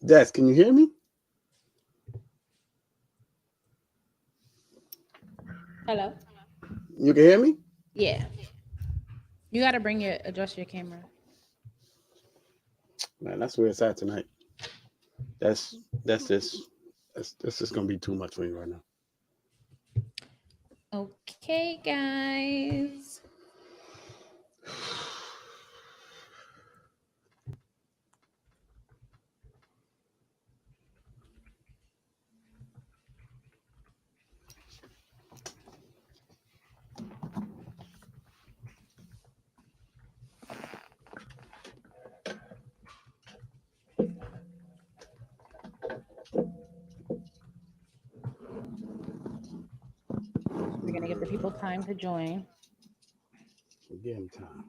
Des, can you hear me? Hello? You can hear me? Yeah. You got to adjust your camera. Man, that's where it's at tonight. That's that's just that's just gonna be too much for me right now. Okay, guys. We're going to give the people time to join. Give him time.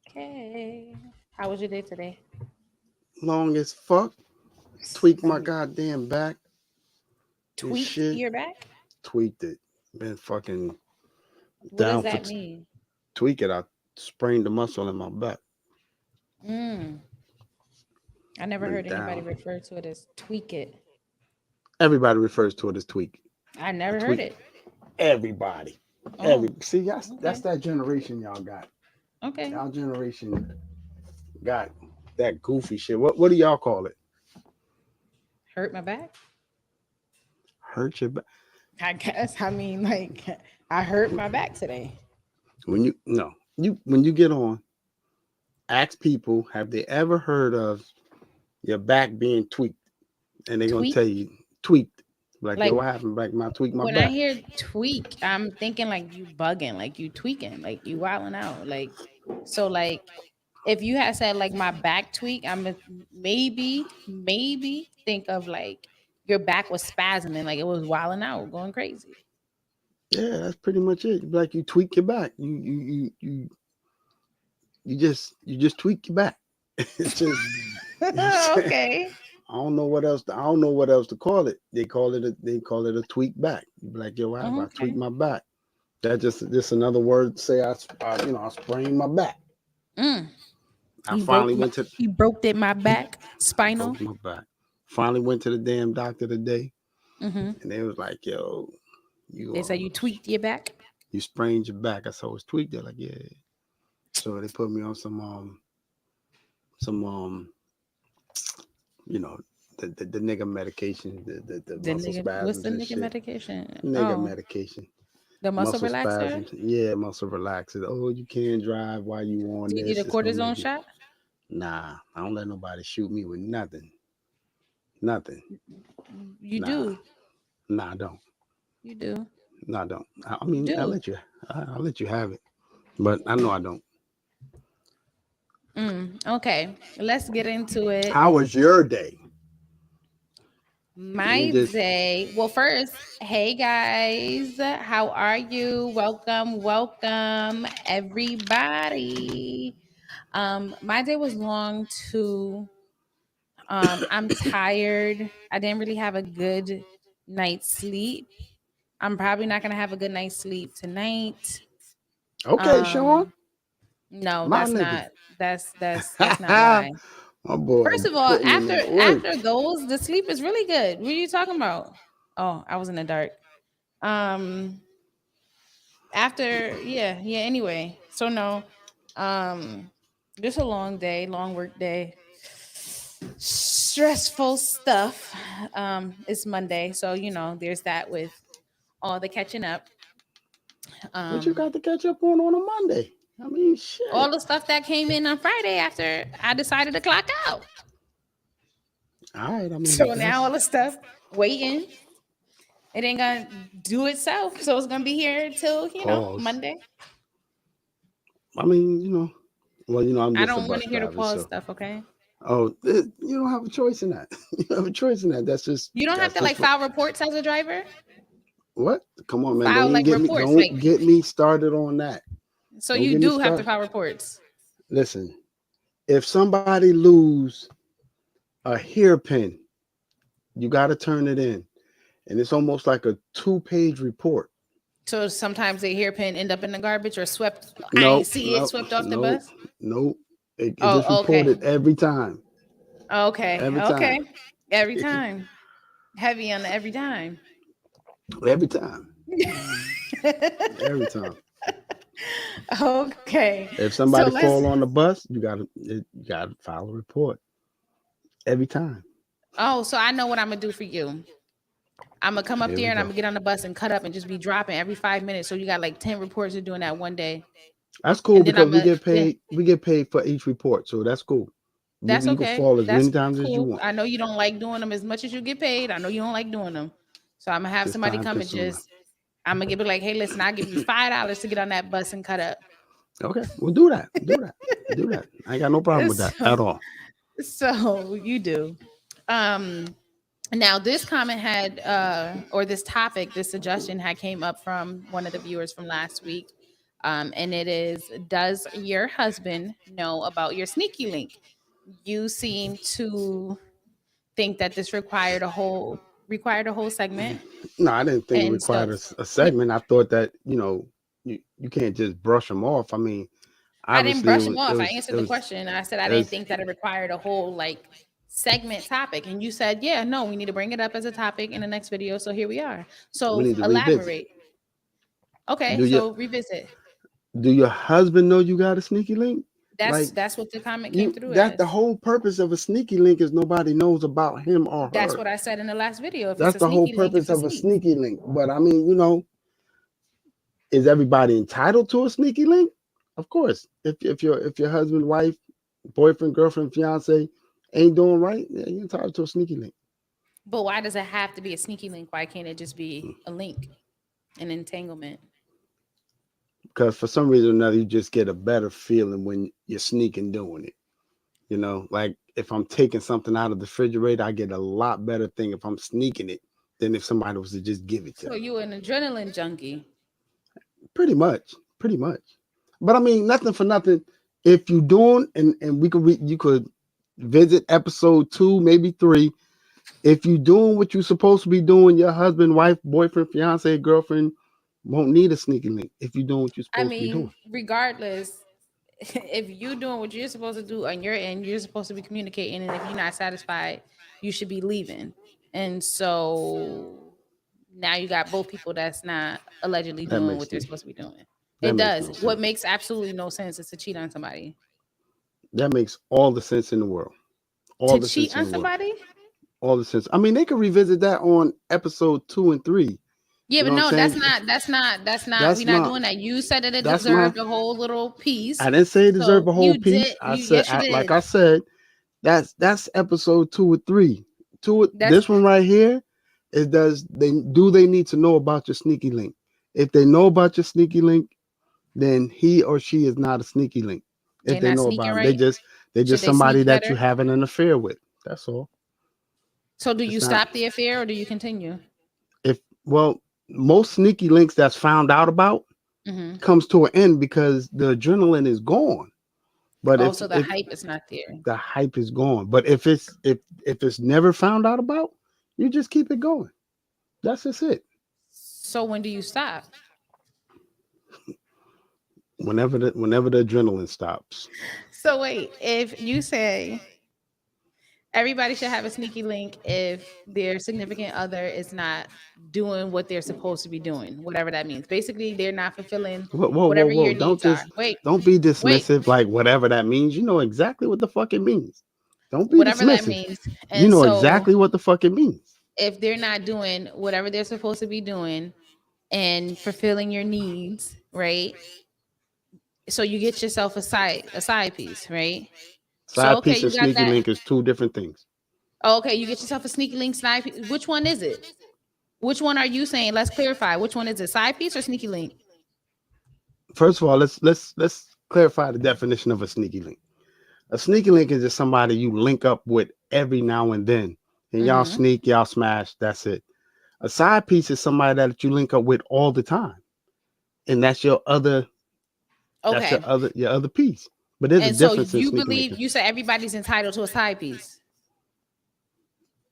Okay. How was your day today? Long as fuck. Tweak my goddamn back. This Tweaked shit. your back? Tweaked it. Been fucking What down does for that mean? tweak it. I sprained the muscle in my back. Mm. I never Been heard anybody down. refer to it as tweak it. Everybody refers to it as tweak. I never heard Tweak. it. Everybody. Oh, See, that's okay. that generation y'all got. Okay. Y'all generation got that goofy shit. What do y'all call it? Hurt my back? Hurt your back. I guess. I mean, like, I hurt my back today. When you get on, ask people, have they ever heard of your back being tweaked? And they're gonna Tweak? tell you tweaked. Like, yo, Like, what happened? Like, my tweak my when I back. hear tweak, I'm thinking like you bugging, like you tweaking, like you wilding out. Like, so like if you had said like my back tweak, I'm maybe think of like your back was spasming, like it was wilding out, going crazy. Yeah, that's pretty much it. Like, you tweak your back. You just tweak your back. It's just Okay. I don't know what else. I don't know what else to call it. They call it a tweak back. You be like, yo, what happened? I tweaked Okay. my back. That just another word to say I sprained my back. Mm. I finally went to He broke it my back, spinal. broke my back. Finally went to the damn doctor today, Mm-hmm. and they was like, yo, They said you tweaked your back. you sprained your back. I said, it's tweaked. They're like, yeah. So they put me on some you know, the nigga medication, the muscle What's spasms the and nigga shit. medication? Nigga Oh, medication. the muscle Muscle relaxer. spasms. Yeah, muscle relaxers. Oh, you can't drive while you on Do you need this. a It's gonna cortisone make you. shot? Nah, I don't let nobody shoot me with nothing. Nothing. You Nah. do. Nah, I don't. You do. No, I don't. I You mean, do. I'll let you have it, but I know I don't. Okay, let's get into it. How was your day? Let me My just. day. Well, first, hey guys, how are you? Welcome, everybody. My day was long too. I'm tired. I didn't really have a good night's sleep. I'm probably not gonna have a good night's sleep tonight. Okay, Sean, Um, no, my that's nigga. not. That's not why. My boy First of all, putting in after that work. after those, the sleep is really good. What are you talking about? Oh, I was in the dark. Um, yeah. Anyway, so no, um, just a long day, long work day, stressful stuff. It's Monday, so there's that with all the catching up. What you Um, got to catch up on a Monday? I mean, all shit. the stuff that came in on Friday after I decided to clock out. All right. I mean, So if now all that's the stuff waiting. It ain't gonna do itself. So it's gonna be here till, pause. Monday. I mean, well, I'm I just a don't want bus to hear the driver, pause so. stuff, okay? Oh, you don't have a choice in that. You don't have a choice in that. You don't have That's to like just what. file reports as a driver. What? Come on, man. File like reports, Don't like get me started on that. So Don't you get me do have to started. file reports. Listen, if somebody lose a hairpin, you got to turn it in, and it's almost like a 2-page report. So sometimes a hairpin end up in the garbage or swept. I ain't Nope, see it nope, swept off the nope, bus. nope. It gets Oh, okay. reported every time. Okay. Every Okay. time. Every time. Heavy on the every time. Every time. Every time. Okay. If So somebody let's. fall on the bus, you gotta file a report every time. Oh, so I know what I'm gonna do for you. I'm gonna come up Here there we and I'm go. gonna get on the bus and cut up and just be dropping every 5 minutes. So you got like 10 reports you're doing that one day. That's cool And then because I'm we a get then paid. We get paid for each report, so that's cool. that's You can okay. fall as That's many times as you cool. want. I know you don't like doing them as much as you get paid. I know you don't like doing them. So I'm gonna have Just somebody time come and consuming. just I'm gonna give it like, hey, listen, I'll give you $5 to get on that bus and cut up. Okay, we'll do that. Do that. Do that. I ain't got no problem with that So, at all. so you do. Um Now this comment had or this topic, this suggestion had came up from one of the viewers from last week. And it is, does your husband know about your sneaky link? You seem to think that this required a whole segment. No, I didn't think it And required so a segment. I thought that you can't just brush them off. I mean, I didn't obviously brush him it off. I was it answered the was question. I said I it didn't was think that it required a whole like segment topic. And you said, yeah, no, we need to bring it up as a topic in the next video. So here we are. we So need to revisit. elaborate. Okay, Do you so revisit. do your husband know you got a sneaky link? That's Like that's what the comment came you through that the as. whole purpose of a sneaky link is nobody knows about him or That's her. what I said in the last video. If it's That's a the whole sneaky link, purpose it's a of a sneak. sneaky link. But I mean, is everybody entitled to a sneaky link? Of course. If your husband, wife, boyfriend, girlfriend, fiance ain't doing right, yeah, you're entitled to a sneaky link. But why does it have to be a sneaky link? Why can't it just be a link, an entanglement? Because for some reason or another, you just get a better feeling when you're sneaking doing it. Like if I'm taking something out of the refrigerator, I get a lot better thing if I'm sneaking it than if somebody was to just give it to So me. you an adrenaline junkie. Pretty much, pretty much. But I mean, nothing for nothing. If you doing and you could visit episode 2, maybe 3. If you doing what you're supposed to be doing, your husband, wife, boyfriend, fiance, girlfriend won't need a sneaky link if you're doing what you're I supposed to be doing. mean, regardless, if you doing what you're supposed to do on your end, you're supposed to be communicating. And if you're not satisfied, you should be leaving. And so now you got both people that's not allegedly That doing what makes they're supposed to be doing. that It makes does. no What sense. makes absolutely no sense is to cheat on somebody. That makes all the sense in the world. All To the cheat sense in on the world. somebody? All the sense. I mean, they could revisit that on episode 2 and 3. Yeah, You but know what I'm no, that's saying? not. That's not. That's We're not my doing that. You said that it that's my deserved a whole little piece. I didn't say it deserved So a whole you piece. did. I You said yes, you like did. I said, that's episode 2 or 3. That's This one right here is they need to know about your sneaky link. If they know about your sneaky link, then he or she is not a sneaky link. If they're they not know sneaking about them, they right. just they Should just they somebody sneak that better? you having an affair with. That's all. So do you It's not stop the affair or do you continue? if well most sneaky links that's found out about Hmm. comes to an end because the adrenaline is gone. But Oh, if so the if hype is not there. the hype is gone, but if it's never found out about, you just keep it going. That's just it. So when do you stop? Whenever the adrenaline stops. So wait, if you say everybody should have a sneaky link if their significant other is not doing what they're supposed to be doing, whatever that means. Basically, they're not fulfilling Whoa, whoa, whoa, whatever whoa! your Don't needs are. just Wait, don't be wait, dismissive. Like whatever that means, you know exactly what the fuck it means. Don't be whatever that dismissive. means. You And know so exactly what the fuck it means. if they're not doing whatever they're supposed to be doing and fulfilling your needs, right? So you get yourself a side piece, right? So Side okay, piece you and got sneaky that. link is two different things. Oh, okay, you get yourself a sneaky link side piece. Which one is it? Which one are you saying? Let's clarify. Which one is it? Side piece or sneaky link? First of all, let's clarify the definition of a sneaky link. A sneaky link is just somebody you link up with every now and then, and y'all Mm-hmm. sneak, y'all smash. That's it. A side piece is somebody that you link up with all the time, and that's your other That's Okay. your other piece. But there's a And so difference in you sneaker believe linking. you said everybody's entitled to a side piece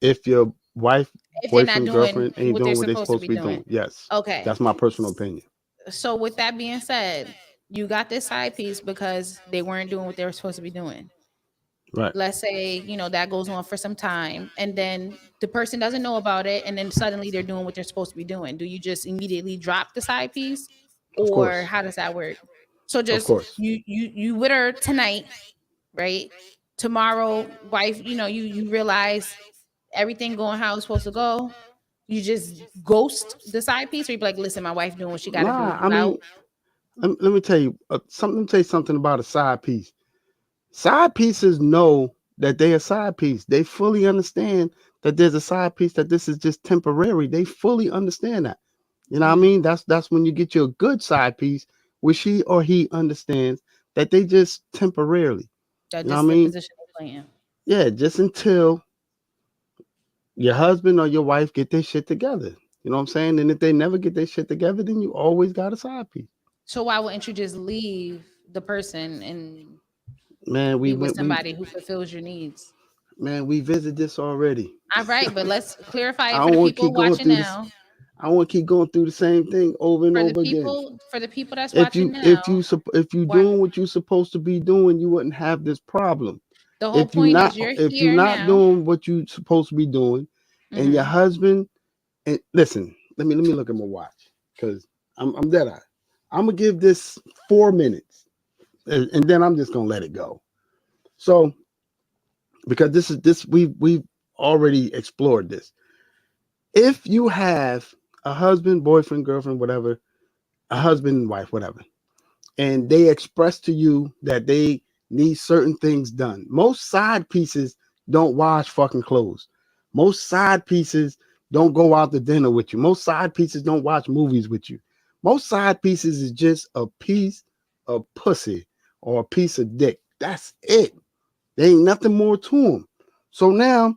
If your wife, if they're not boyfriend, doing girlfriend ain't what they're doing what they supposed to supposed to be be doing, doing. yes, Okay. that's my personal opinion. So with that being said, you got this side piece because they weren't doing what they were supposed to be doing. Right. Let's say, that goes on for some time and then the person doesn't know about it and then suddenly they're doing what they're supposed to be doing. Do you just immediately drop the side piece Of or course. how does that work? So Of just course. you with her tonight, right? Tomorrow, wife, you realize everything going how it's supposed to go. You just ghost the side piece, or you be like, listen, my wife doing what she got to do. Nah, I You out. mean, let me tell you something. Let me tell you something about a side piece. Side pieces know that they a side piece. They fully understand that there's a side piece. That this is just temporary. They fully understand that. You know what I Mm, mean? That's when you get you a good side piece, where she or he understands that they just temporarily. that You know what just I the mean? position they're playing. Yeah, just until your husband or your wife get their shit together. You know what I'm saying? And if they never get their shit together, then you always got a side piece. So why wouldn't you just leave the person and Man, be with somebody who fulfills your needs? we visit this already. All right, but let's clarify I it for don't the want to people keep going watching through this. now. I want to keep going through the same thing over and over again. For the people that's watching If you what doing what you're supposed to be doing, you wouldn't have this problem. the whole point is you're If you're here not now. doing what you're supposed to be doing, and your Hmm. husband and listen, let me look at my watch because I'm dead eye. I'm gonna give this 4 minutes, and then I'm just gonna let it go. So because this we've already explored this. If you have a husband, boyfriend, girlfriend, whatever, a husband and wife, whatever, and they express to you that they need certain things done. Most side pieces don't wash fucking clothes. Most side pieces don't go out to dinner with you. Most side pieces don't watch movies with you. Most side pieces is just a piece of pussy or a piece of dick. That's it. There ain't nothing more to them. So now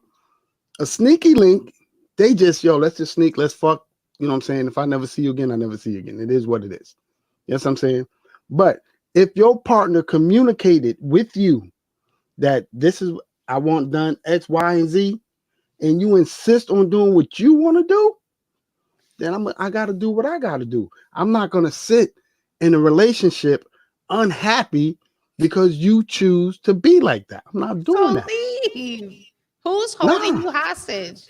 a sneaky link, they just, let's just sneak, let's fuck. You know what I'm saying? If I never see you again, I never see you again. It is what it is. Yes, I'm saying. But if your partner communicated with you that this is I want done X, Y, and Z, and you insist on doing what you want to do, then I got to do what I got to do. I'm not gonna sit in a relationship unhappy because you choose to be like that. I'm not doing So that. leave. Who's holding Nah, you hostage?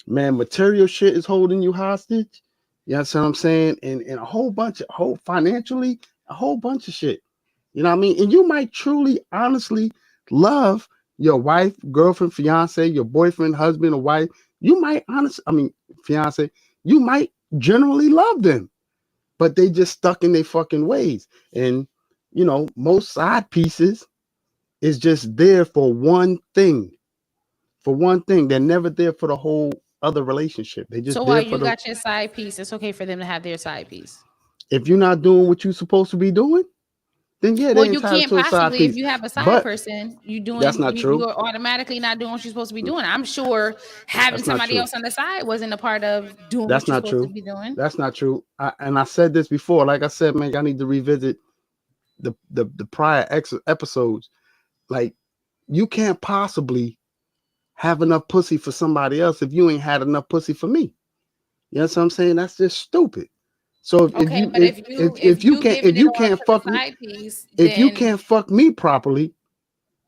man. Material shit is holding you hostage. You know what I'm saying? And a whole bunch of whole financially, a whole bunch of shit. You know what I mean? And you might truly, honestly love your wife, girlfriend, fiance, your boyfriend, husband, or wife. You might fiance, you might generally love them, but they just stuck in their fucking ways. And, most side pieces is just there for one thing. For one thing. They're never there for the whole other relationship. They So just while there for you the, got your side piece, it's okay for them to have their side piece. if you're not doing what you're supposed to be doing, then yeah, Well, they're you entitled can't to a side possibly if piece. you have a side But person, that's not true. you're automatically not doing what you're supposed to be doing. I'm sure having That's not somebody true. else on the side wasn't a part of doing That's what you're not supposed to true. be doing. That's not true. And I said this before. Like I said, man, I need to revisit the prior episodes. Like, you can't possibly have enough pussy for somebody else if you ain't had enough pussy for me. You know what I'm saying? That's just stupid. So if Okay, you but if you giving if it you all can't to the fuck me side piece, if you then can't fuck me properly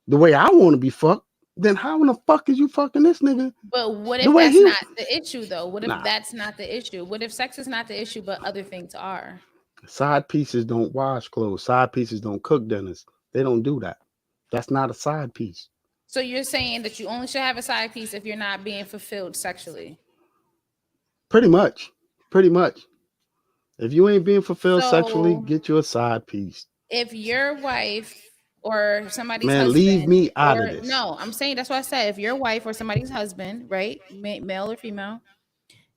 the way I want to be fucked, then how in the fuck is you fucking this nigga but what the if way that's he? not the issue though? What if Nah, that's not the issue? What if sex is not the issue but other things are? side pieces don't wash clothes. Side pieces don't cook dinners. They don't do that. That's not a side piece. So you're saying that you only should have a side piece if you're not being fulfilled sexually. Pretty much. Pretty much. If you ain't being fulfilled sexually, So get you a side piece. if your wife or somebody's Man, leave husband, me out of or this. no, I'm saying that's what I said. If your wife or somebody's husband, right, male or female,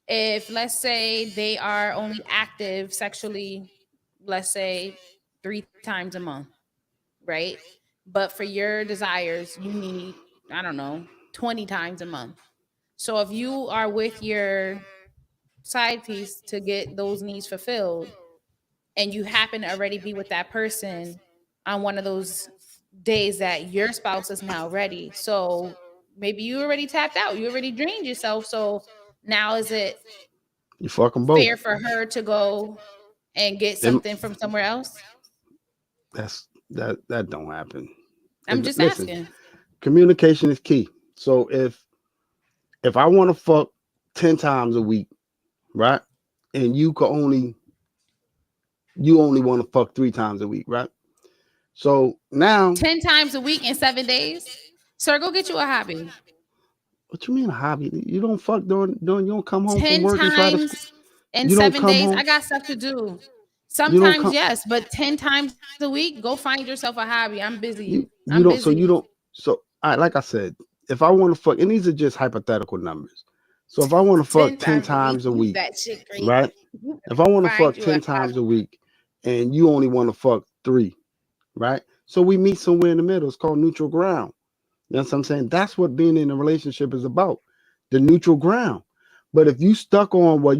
if let's say they are only active sexually, let's say 3 times a month, right? But for your desires, you need, I don't know, 20 times a month. So if you are with your side piece to get those needs fulfilled, and you happen to already be with that person on one of those days that your spouse is now ready. So maybe you already tapped out, you already drained yourself. So now is it You fuck them both. fair for her to go and get Them- something from somewhere else? that don't happen. I'm just Listen, asking. communication is key. So if I want to fuck 10 times a week, right? And you only want to fuck 3 times a week, right? So now 10 times a week in 7 days? Sir, go get you a hobby. what you mean a hobby? You don't fuck during you don't come home from 10 work and try to times in you don't seven come days. home. I got stuff to do. You don't Sometimes, come yes, but 10 times a week, go find yourself a hobby. I'm busy. I'm you don't busy. so I like I said, if I want to fuck, and these are just hypothetical numbers. So if I want to 10 fuck 10 times a week. times a You week, that shit great. right? If I want to Find fuck you a 10 times hobby. a week and you only want to fuck 3, right? So we meet somewhere in the middle. It's called neutral ground. You know what I'm saying? That's what being in a relationship is about. The neutral ground. But if you stuck on, well,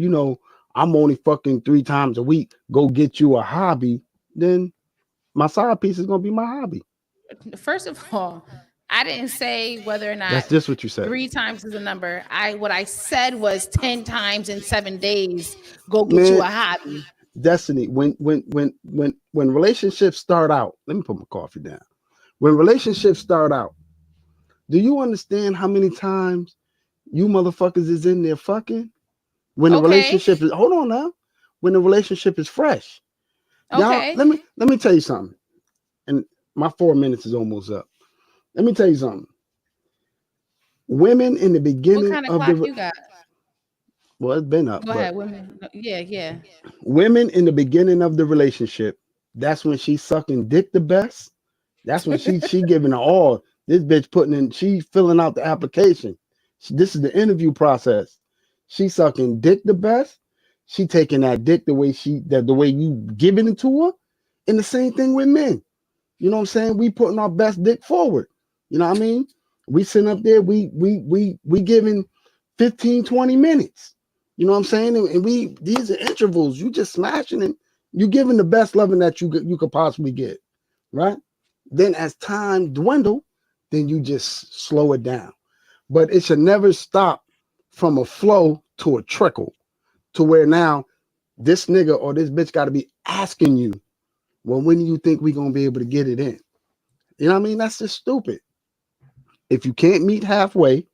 I'm only fucking 3 times a week, go get you a hobby, then my side piece is gonna be my hobby. First of all, I didn't say whether or not That's just what you said. 3 times is a number. What I said was 10 times in 7 days. Go get you Man, a hobby. Destiny, when relationships start out, let me put my coffee down. When relationships start out, do you understand how many times you motherfuckers is in there fucking? When the Okay. relationship is hold on now. When the relationship is fresh. Y'all, Okay. let me tell you something. And my 4 minutes is almost up. Let me tell you something. Women in the What beginning kind of of clock the you got? well, it's been up, Go but ahead, women. Yeah, yeah. women in the beginning of the relationship, that's when she's sucking dick the best. That's when she giving it all. This bitch she filling out the application. This is the interview process. She sucking dick the best. She taking that dick the way you giving it to her. And the same thing with men. You know what I'm saying? We putting our best dick forward. You know what I mean? We sitting up there, we giving 15, 20 minutes. You know what I'm saying? And these are intervals. You just smashing and you giving the best loving that you could possibly get. Right? Then as time dwindle, then you just slow it down. But it should never stop from a flow to a trickle to where now this nigga or this bitch got to be asking you, well, when do you think we gonna be able to get it in? You know what I mean? That's just stupid. If you can't meet halfway,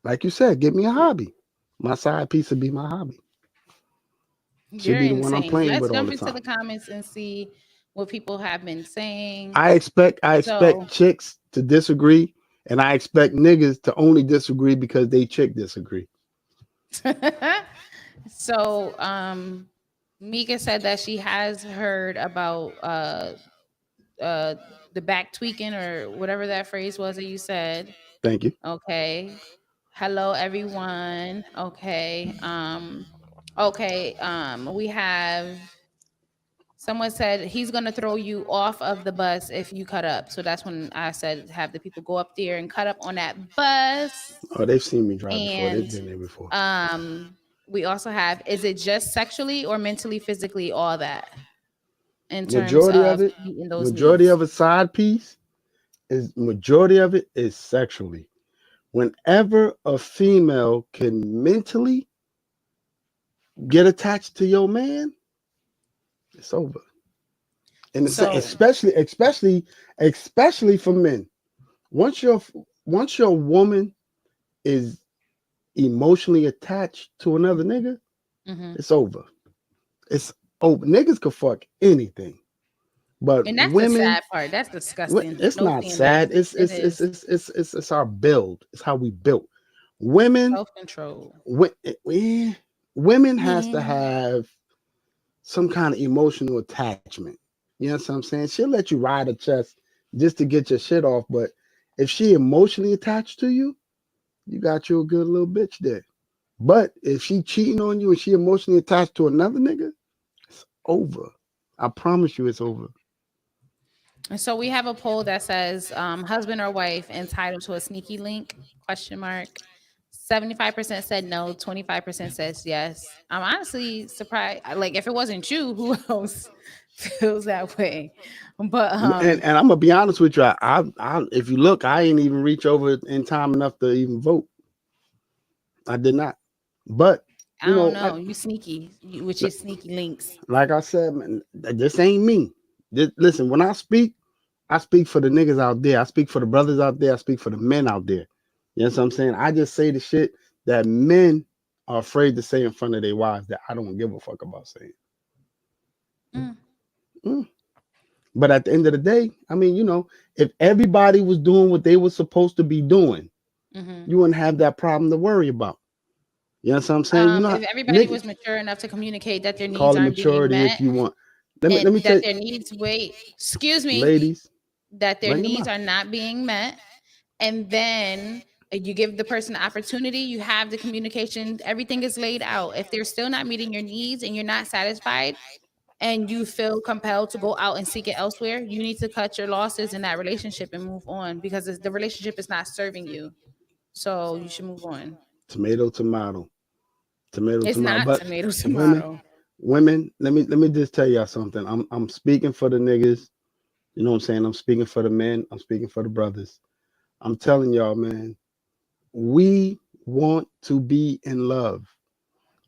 like you said, give me a hobby. My side piece would be my hobby. Should You're be the one I'm insane. playing Let's with all jump the into time. the comments and see what people have been saying. I expect So, chicks to disagree, and I expect niggas to only disagree because they chick disagree. so Mika said that she has heard about uh the back tweaking or whatever that phrase was that you said. Thank you. Okay. Hello everyone. Okay. We have someone said he's gonna throw you off of the bus if you cut up. So that's when I said have the people go up there and cut up on that bus. Oh, they've seen me drive before. They've And been there before. we also have, is it just sexually or mentally, physically, all that in terms Majority of of it, meeting those majority needs? of a side piece majority of it is sexually. Whenever a female can mentally get attached to your man, it's over. And it's So, especially for men. Once your once your woman is emotionally attached to another nigga, mhm. it's over. It's over. Niggas could fuck anything, but And that's the women, sad part. That's disgusting. it's No not standards. sad. It's It it's it's is it's it's it's, it's our build. It's how we built. Women, self control. women has to Yeah. have some kind of emotional attachment. You know what I'm saying? She'll let you ride her chest just to get your shit off, but if she emotionally attached to you, you got you a good little bitch there. But if she cheating on you and she emotionally attached to another nigga, it's over. I promise you, it's over. And so we have a poll that says husband or wife entitled to a sneaky link? Question mark. 75% said no, 25% says yes. I'm honestly surprised. Like, if it wasn't you, who else feels that way? But And I'm gonna be honest with you. If you look, I ain't even reach over in time enough to even vote. I did not. But I you know, don't know. You sneaky with your sneaky links. like I said, man, this ain't me. Listen, when I speak for the niggas out there. I speak for the brothers out there. I speak for the men out there. You know what I'm saying? I just say the shit that men are afraid to say in front of their wives that I don't give a fuck about saying. Mm. Mm. But at the end of the day, I mean, if everybody was doing what they were supposed to be doing, Hmm. you wouldn't have that problem to worry about. You know what I'm saying? If everybody Niggas, was mature enough to communicate that their call needs it aren't being maturity if met, you want. Let me and tell that you, their needs, wait, excuse me, ladies, that their bring them needs out. are not being met, and then you give the person the opportunity, you have the communication, everything is laid out. If they're still not meeting your needs and you're not satisfied, and you feel compelled to go out and seek it elsewhere, you need to cut your losses in that relationship and move on, because the relationship is not serving you. So you should move on. Tomato, tomato, tomato, It's tomato. not But tomato women, tomato. let me just tell y'all something. I'm speaking for the niggas. You know what I'm saying? I'm speaking for the men. I'm speaking for the brothers. I'm telling y'all, man, we want to be in love.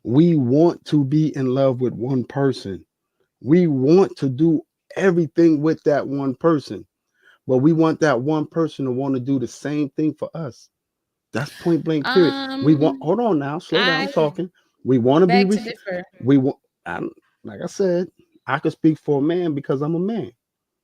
We want to be in love with one person. We want to do everything with that one person. But we want that one person to want to do the same thing for us. That's point blank. Period. We want. Um, Hold on now. Slow down. I'm I talking. We want to be. beg to differ. We want. Like I said, I could speak for a man because I'm a man.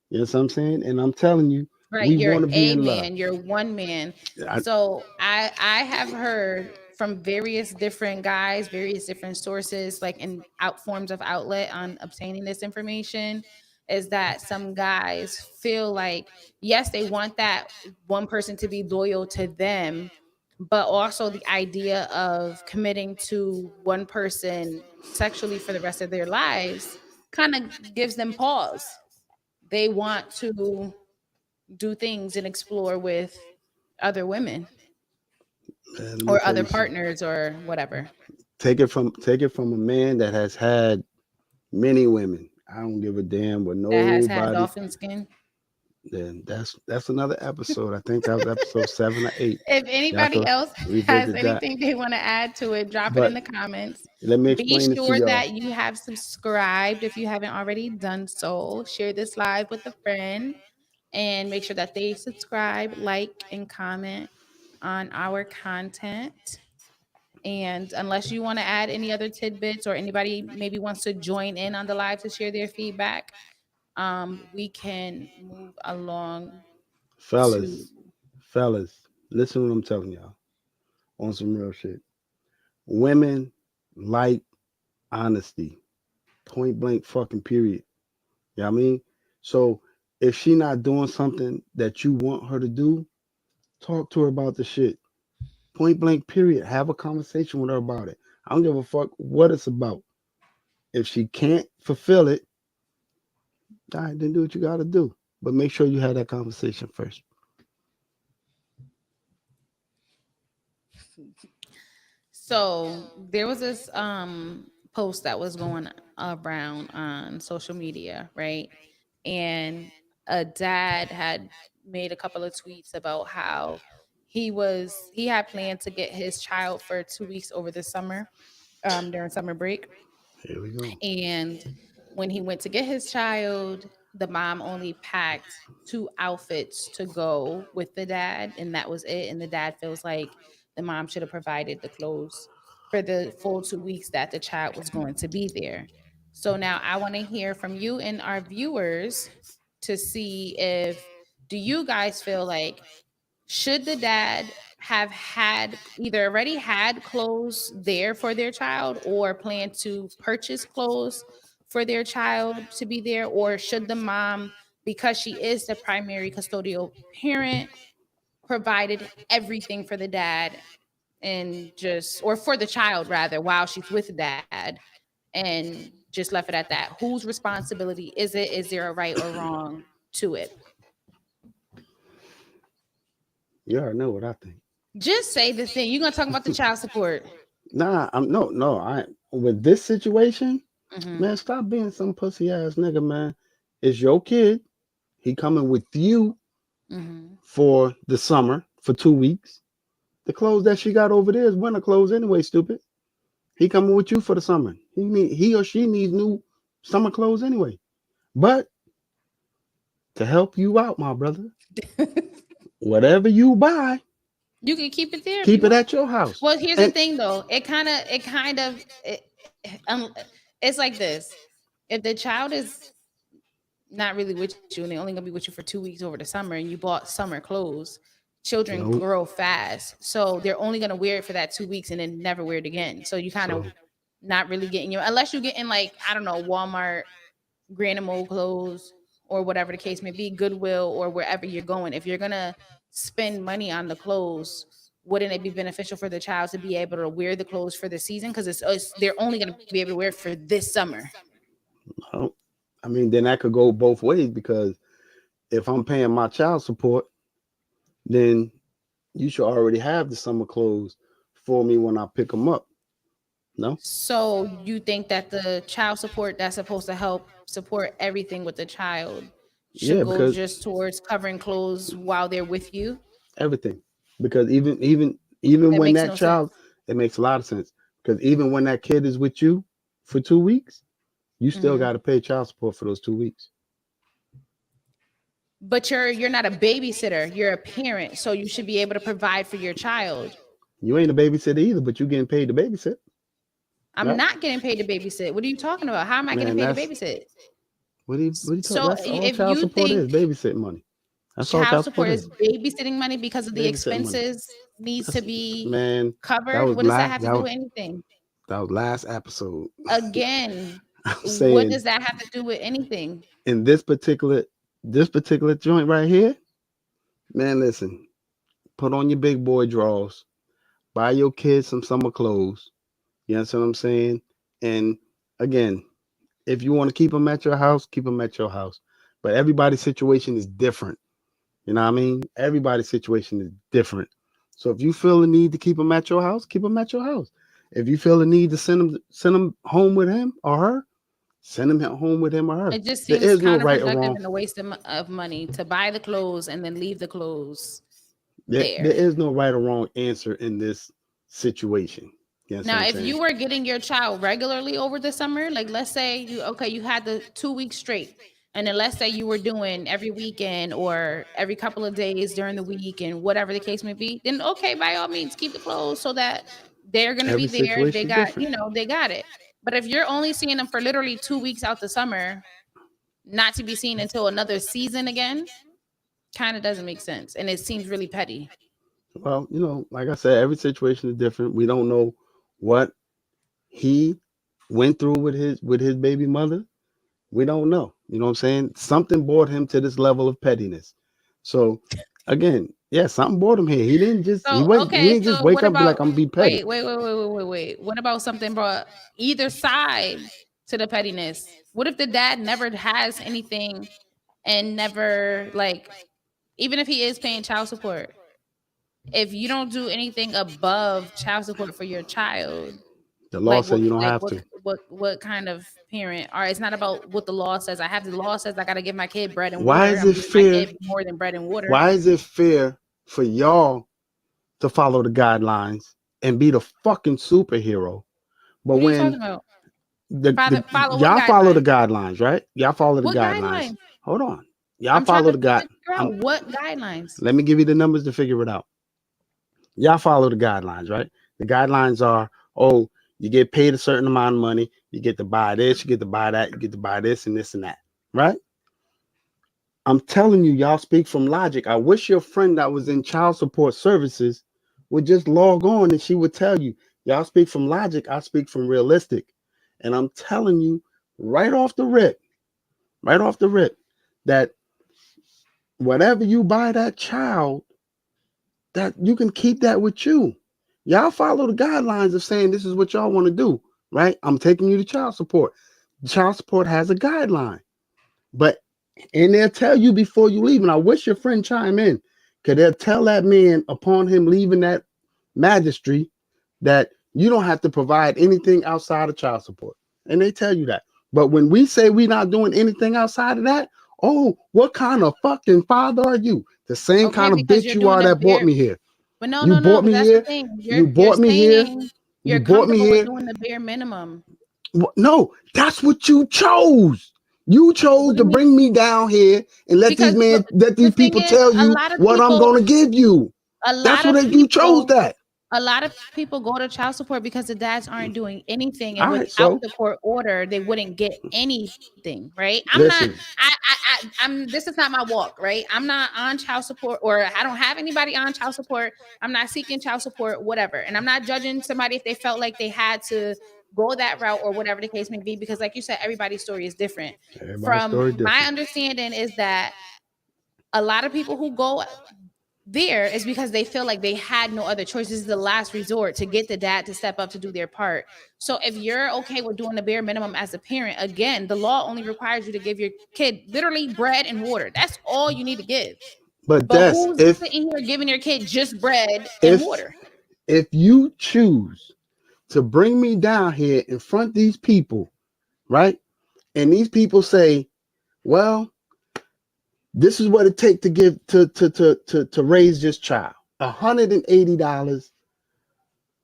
You know what I'm saying? And I'm telling you, Right, we you're want to be a in love. man, you're one man. I, So I have heard from various different guys, various different sources, like in out forms of outlet on obtaining this information, is that some guys feel like, yes, they want that one person to be loyal to them, but also the idea of committing to one person sexually for the rest of their lives kind of gives them pause. They want to do things and explore with other women man, let me or tell other you something. partners or whatever Take it from a man that has had many women. I don't give a damn what that has had nobody. dolphin skin. Then that's another episode. I think that was episode 7 or 8. If Y'all anybody could else has revisit that. anything they want to add to it, drop it in But the comments. let me Be explain it to sure y'all. that you have subscribed if you haven't already done so. Share this live with a friend and make sure that they subscribe, like, and comment on our content. And unless you want to add any other tidbits or anybody maybe wants to join in on the live to share their feedback, we can move along to. Fellas, fellas, listen to what I'm telling y'all on some real shit. Women like honesty. Point blank fucking period. You know what I mean? So if she not doing something that you want her to do, talk to her about the shit. Point blank period. Have a conversation with her about it. I don't give a fuck what it's about. If she can't fulfill it, all right, then do what you gotta do. But make sure you have that conversation first. So there was this post that was going around on social media, right? And a dad had made a couple of tweets about how he had planned to get his child for 2 weeks over the summer, during summer break. Here we go. And when he went to get his child, the mom only packed two outfits to go with the dad, and that was it. And the dad feels like the mom should have provided the clothes for the full 2 weeks that the child was going to be there. So now I want to hear from you and our viewers to see if, do you guys feel like, should the dad have had either already had clothes there for their child or plan to purchase clothes for their child to be there, or should the mom, because she is the primary custodial parent, provided everything for the dad and just, or for the child rather, while she's with the dad, and just left it at that? Whose responsibility is it? Is there a right or wrong to it? You already know what I think. Just say the thing. You're gonna talk about the child support. Nah, I with this situation, Hmm. man, stop being some pussy ass nigga, man. It's your kid. He coming with you Hmm. for the summer for 2 weeks. The clothes that she got over there is winter clothes anyway, stupid. He coming with you for the summer. He or she needs new summer clothes anyway. But to help you out, my brother, whatever you buy, You can keep it there if keep you it want. at your house. Well, here's the And thing, though. It's like this. If the child is not really with you and they're only gonna be with you for 2 weeks over the summer, and you bought summer clothes, children no, grow fast, so they're only gonna wear it for that 2 weeks and then never wear it again. So you kind of so not really getting your unless you're getting like I don't know Walmart Granimo clothes or whatever the case may be, Goodwill or wherever you're going. If you're gonna spend money on the clothes, wouldn't it be beneficial for the child to be able to wear the clothes for the season? Because they're only gonna be able to wear it for this summer. no. I mean, then that could go both ways because if I'm paying my child support, then you should already have the summer clothes for me when I pick them up. No? So you think that the child support that's supposed to help support everything with the child should Yeah, go because just towards covering clothes while they're with you? everything. Because even That when makes that no sense. child, it makes a lot of sense. Because even when that kid is with you for 2 weeks, you still Hmm. got to pay child support for those 2 weeks. But you're not a babysitter. You're a parent, so you should be able to provide for your child. You ain't a babysitter either, but you getting paid to babysit, I'm right? not getting paid to babysit. What are you talking about? How am I getting Man, paid to that's babysit? what do you talk? So That's all if child you support is, think babysitting money. That's all child child support support is, is babysitting money because of the babysitting money. expenses needs to That's be man, that covered, was what does that last have to do with anything? that was last episode. Again, I'm what saying does that have to do with anything? in this particular joint right here, man, listen, put on your big boy drawers, buy your kids some summer clothes. You know what I'm saying? And again, if you want to keep them at your house, keep them at your house. But everybody's situation is different. You know what I mean? Everybody's situation is different. So if you feel the need to keep them at your house, keep them at your house. If you feel the need to send them home with him or her, send them home with him or her. It just There seems is no right or counterproductive wrong. and a waste of money to buy the clothes and then leave the clothes There there. is no right or wrong answer in this situation. You know what Now, I'm if saying? you were getting your child regularly over the summer, like let's say you had the 2 weeks straight, and then let's say you were doing every weekend or every couple of days during the week and whatever the case may be, then okay, by all means, keep the clothes so that they're gonna be Every there. They situation is got, different. they got it. But if you're only seeing them for literally 2 weeks out the summer, not to be seen until another season again, kind of doesn't make sense. And it seems really petty. Well, like I said, every situation is different. We don't know what he went through with his baby mother. We don't know. You know what I'm saying? Something brought him to this level of pettiness. So again, yeah, something brought him here. He didn't just he So went he okay, didn't just so wake what up and be like, about I'm gonna be petty. wait. What about something brought either side to the pettiness? What if the dad never has anything and never like even if he is paying child support, if you don't do anything above child support for your child, The law like said what you don't like have what to. what kind of parent or it's not about what the law says. The law says I gotta give my kid bread and Why water. is I'm it giving my fair? kid more than bread and water. Why is it fair for y'all to follow the guidelines and be the fucking superhero? But What are you when talking about? the Follow what y'all follow the guideline? guidelines, right? Y'all follow the What guidelines. guideline? Hold on. Y'all I'm trying follow to the guide. figure I'm out what guidelines. Let me give you the numbers to figure it out. Y'all follow the guidelines, right? The guidelines are, oh, you get paid a certain amount of money, you get to buy this, you get to buy that, you get to buy this and this and that, right? I'm telling you, y'all speak from logic. I wish your friend that was in child support services would just log on and she would tell you, y'all speak from logic, I speak from realistic. And I'm telling you right off the rip, right off the rip, that whatever you buy that child, that you can keep that with you. Y'all follow the guidelines of saying this is what y'all want to do, right? I'm taking you to child support. Child support has a guideline, but and they'll tell you before you leave. And I wish your friend chime in Because they'll tell that man upon him leaving that magistry that you don't have to provide anything outside of child support. And they tell you that. But when we say we're not doing anything outside of that, oh, what kind of fucking father are you? The same Okay, kind of because bitch you're you doing are a that bought bare. me here. But no, You no, no. bought But me that's the here. thing. You You're bought me here. saying You you're bought me comfortable with here. doing the bare minimum. No, that's what you chose. You chose What do to you mean? bring me down here and let these Because men, let the these thing people is, tell you what I'm gonna give you. a That's lot what of you chose people that. a lot of people go to child support because the dads aren't doing anything, and All right, without so the court order they wouldn't get anything, right? listen, I'm this is not my walk, right? I'm not on child support, or I don't have anybody on child support. I'm not seeking child support, whatever, and I'm not judging somebody if they felt like they had to go that route or whatever the case may be, because like you said, everybody's story is different. everybody's From story my different. understanding is that a lot of people who go there is because they feel like they had no other choice. This is the last resort to get the dad to step up to do their part. So if you're okay with doing the bare minimum as a parent, again, the law only requires you to give your kid literally bread and water. That's all you need to give. But But that's who's sitting here giving your kid just bread and if water? if you choose to bring me down here in front of these people, right? And these people say, well, this is what it takes to give to raise this child. $180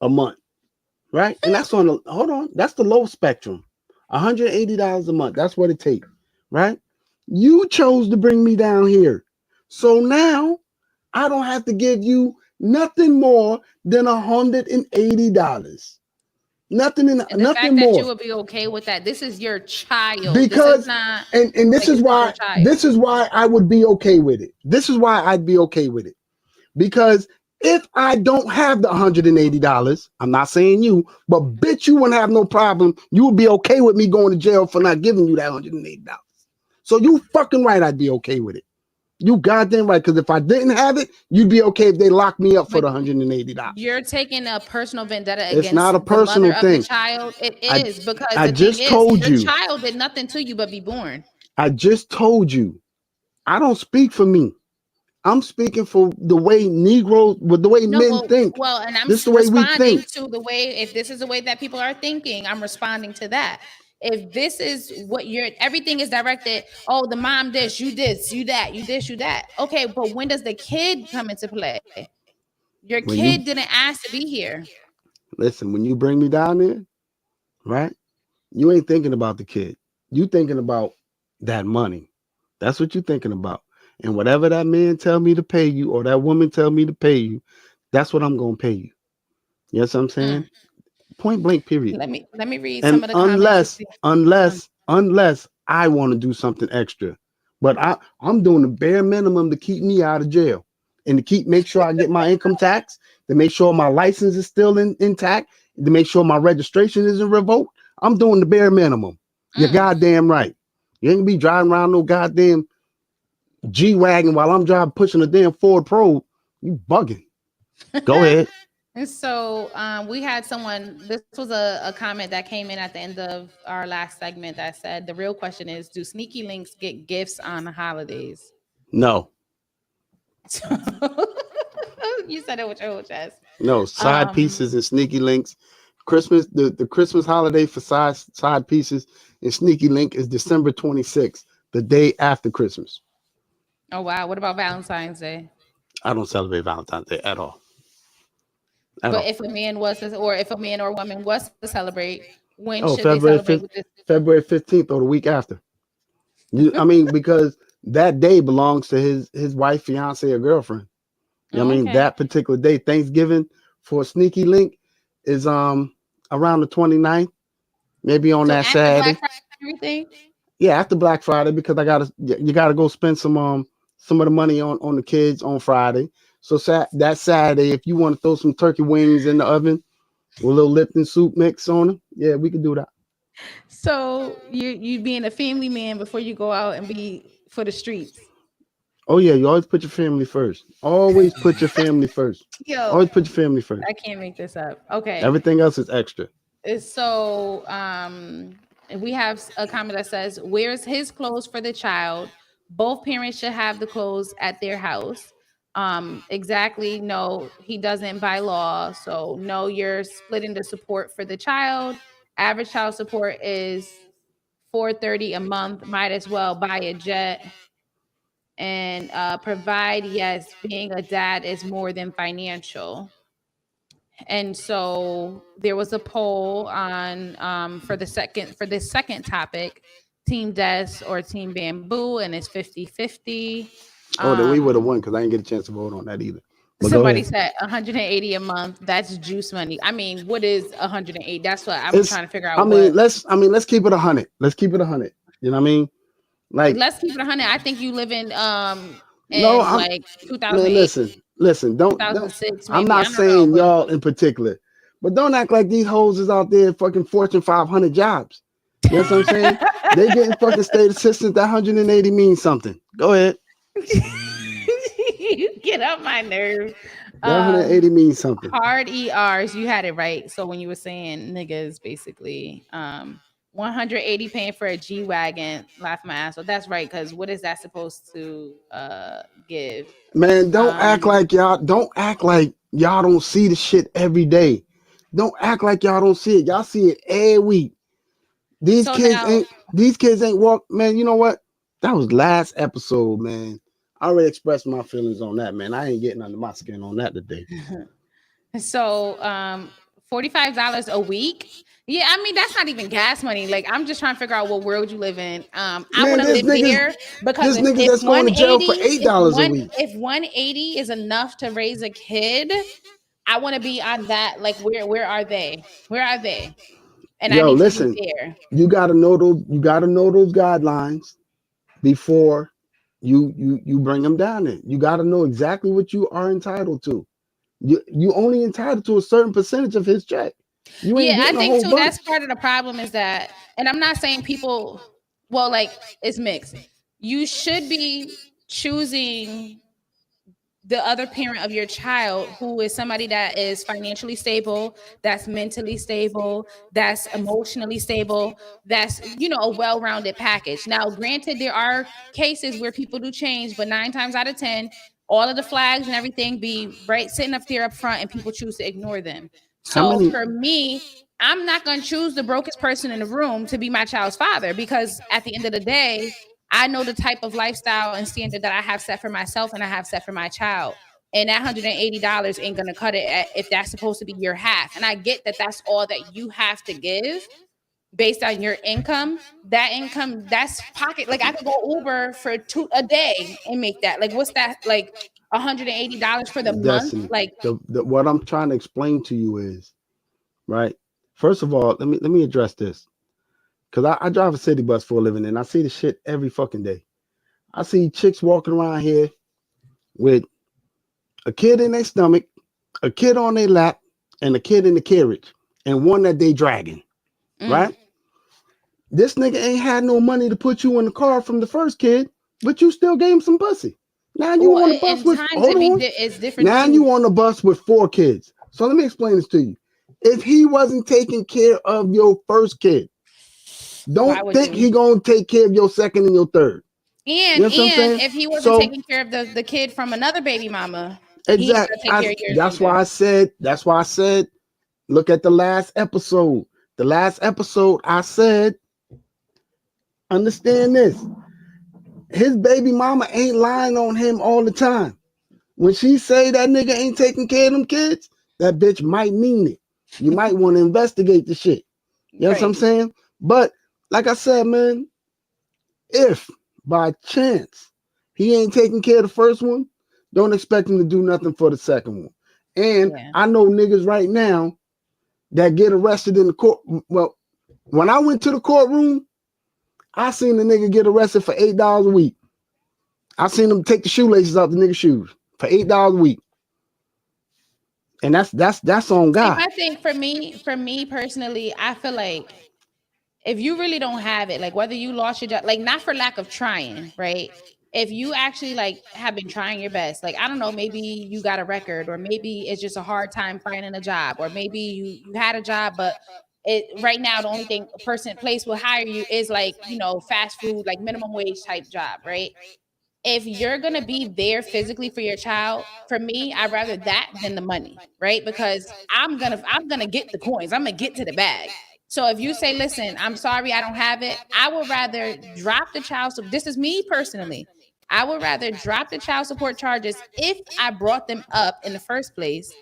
a month, right? And that's on the hold on, that's the low spectrum. $180 a month. That's what it takes, right? You chose to bring me down here. So now I don't have to give you nothing more than $180. And the Nothing fact that you more. would be okay with that, this is your child. This is Because not and like this is your this child. is why I would be okay with it. This is why I'd be okay with it. Because if I don't have the $180, I'm not saying you, but bitch, you wouldn't have no problem. You would be okay with me going to jail for not giving you that $180. So you fucking right, I'd be okay with it. You goddamn right. Because if I didn't have it, you'd be okay if they locked me up for But the $180. you're taking a personal vendetta It's not against a the mother personal of the thing. child. It I is, because I the thing just is, told your you. child did nothing to you but be born. I just told you. I don't speak for me. I'm speaking for the way Negroes, with the way No, men think. and I'm This is the way we responding think. to the way. If this is the way that people are thinking, I'm responding to that. If this is what you're, everything is directed. Oh, the mom this, you this, you that, you this, you that. Okay, but when does the kid come into play? Your When kid you didn't ask to be here. listen, when you bring me down there, right? You ain't thinking about the kid. You thinking about that money. That's what you thinking about. And whatever that man tell me to pay you or that woman tell me to pay you, that's what I'm gonna pay you. Yes, I'm saying? Mm. Point blank period. Let me read some And of the comments. To see. unless I want to do something extra. But I'm doing the bare minimum to keep me out of jail and to make sure I get my income tax, to make sure my license is still intact, to make sure my registration isn't revoked. I'm doing the bare minimum. You're Mm. goddamn right. You ain't gonna be driving around no goddamn G Wagon while I'm driving pushing a damn Ford Pro. You bugging. Go ahead. And so we had someone, this was a comment that came in at the end of our last segment that said, the real question is, do sneaky links get gifts on the holidays? No. You said it with your whole chest. No, side Um, pieces and sneaky links. Christmas, the Christmas holiday for side pieces and sneaky link is December 26th, the day after Christmas. oh, wow. What about Valentine's Day? I don't celebrate Valentine's Day at all. At But all. if a man was to, or if a man or woman was to celebrate, when Oh, should they celebrate with this? February 15th or the week after. I mean, because that day belongs to his wife, fiance, or girlfriend. You know what I Oh, mean? okay. That particular day, Thanksgiving for a sneaky link is around the 29th, maybe on So that after Black Saturday. Friday and everything? Yeah, after Black Friday because you gotta go spend some of the money on the kids on Friday. So that Saturday, if you want to throw some turkey wings in the oven with a little Lipton soup mix on them, yeah, we can do that. So you being a family man before you go out and be for the streets. Oh yeah, you always put your family first. Always put your family first. Yo, Always put your family first. I can't make this up. Okay. Everything else is extra. So we have a comment that says, "Where's his clothes for the child? Both parents should have the clothes at their house." Exactly. No, he doesn't by law. So no, you're splitting the support for the child. Average child support is 430 a month. Might as well buy a jet and provide. Yes, being a dad is more than financial. And so there was a poll on for this second topic, Team Des or Team Bamboo, and it's 50-50. Oh, then we would have Um, won because I didn't get a chance to vote on that either. But go Somebody ahead. said 180 a month. That's juice money. I mean, what is 108? That's what I'm It's trying to figure I out. mean, What let's keep it 100. Let's keep it 100. You know what I mean? Like, Let's keep it 100. I think you live no, in I'm like man, 2008, listen, don't 2006, I'm maybe. not I don't know, saying but y'all in particular, but don't act like these hoes is out there fucking Fortune 500 jobs. You know what I'm saying? They getting fucking state assistance. That 180 means something. Go ahead. you get on my nerve. That Um, 180 means something. Hard ERs, you had it right. So when you were saying niggas, basically, 180 paying for a G wagon, laugh my ass. So that's right, because what is that supposed to give? Man, Um, don't act like y'all don't see the shit every day. Don't act like y'all don't see it. Y'all see it every week. These so kids now, ain't these kids ain't walk, man. You know what? That was last episode, man. I already expressed my feelings on that, man. I ain't getting under my skin on that today. so $45 a week. Yeah, I mean that's not even gas money. Like I'm just trying to figure out what world you live in. I Man, want to live there because there's niggas if that's going to jail for 180 $8 a week. if 180 is enough to raise a kid, I want to be on that. Like where are they? Where are they? And I Yo, need to be listen, there. you gotta know those guidelines before you bring them down there. You gotta know exactly what you are entitled to. You only entitled to a certain percentage of his check. You ain't Yeah, I getting a think whole too. bunch. That's part of the problem is that, and I'm not saying people. Well, like it's mixed. You should be choosing the other parent of your child who is somebody that is financially stable, that's mentally stable, that's emotionally stable, that's a well-rounded package. Now granted there are cases where people do change, but 9 times out of 10 all of the flags and everything be right sitting up there up front and people choose to ignore them. How So many for me, I'm not going to choose the brokest person in the room to be my child's father, because at the end of the day I know the type of lifestyle and standard that I have set for myself and I have set for my child. And that $180 ain't gonna cut it if that's supposed to be your half. And I get that that's all that you have to give based on your income. That income, that's pocket. Like I could go Uber for a day and make that. Like what's that? Like $180 for the month? Destiny? Like What I'm trying to explain to you is right. First of all, let me address this because I drive a city bus for a living and I see the shit every fucking day. I see chicks walking around here with a kid in their stomach, a kid on their lap, and a kid in the carriage, and one that they dragging. mm. Right? This nigga ain't had no money to put you in the car from the first kid, but you still gave him some pussy. Now you Well, on the bus and with times hold on. it's different Now too. you on the bus with 4 kids. So let me explain this to you. If he wasn't taking care of your first kid, Why don't would think he you? gonna take care of your second and your third. You And know what I'm saying? if he wasn't So taking care of the kid from another baby mama, he ain't exact. gonna take care of yours That's either. why I said. That's why I said. Look at the last episode. The last episode, I said, understand this. His baby mama ain't lying on him all the time. When she say that nigga ain't taking care of them kids, that bitch might mean it. You might want to investigate the shit. You know what I'm Right. saying? But like I said, man, if by chance he ain't taking care of the first one, don't expect him to do nothing for the second one. And Yeah. I know niggas right now that get arrested in the court. Well, when I went to the courtroom, I seen the nigga get arrested for $8 a week. I seen him take the shoelaces out the nigga's shoes for $8 a week. And that's on See, God. my thing for me personally, I feel like if you really don't have it, like whether you lost your job, like not for lack of trying, right? If you actually like have been trying your best, like I don't know, maybe you got a record, or maybe it's just a hard time finding a job, or maybe you had a job, but it right now the only thing a place will hire you is like fast food, like minimum wage type job, right? if you're gonna be there physically for your child, for me, I'd rather that than the money, right? Because I'm gonna get the coins, I'm gonna get to the bag. So if you say, listen, I'm sorry, I don't have it, I would rather drop the child. So this is me personally. I would rather drop the child support charges if I brought them up in the first place.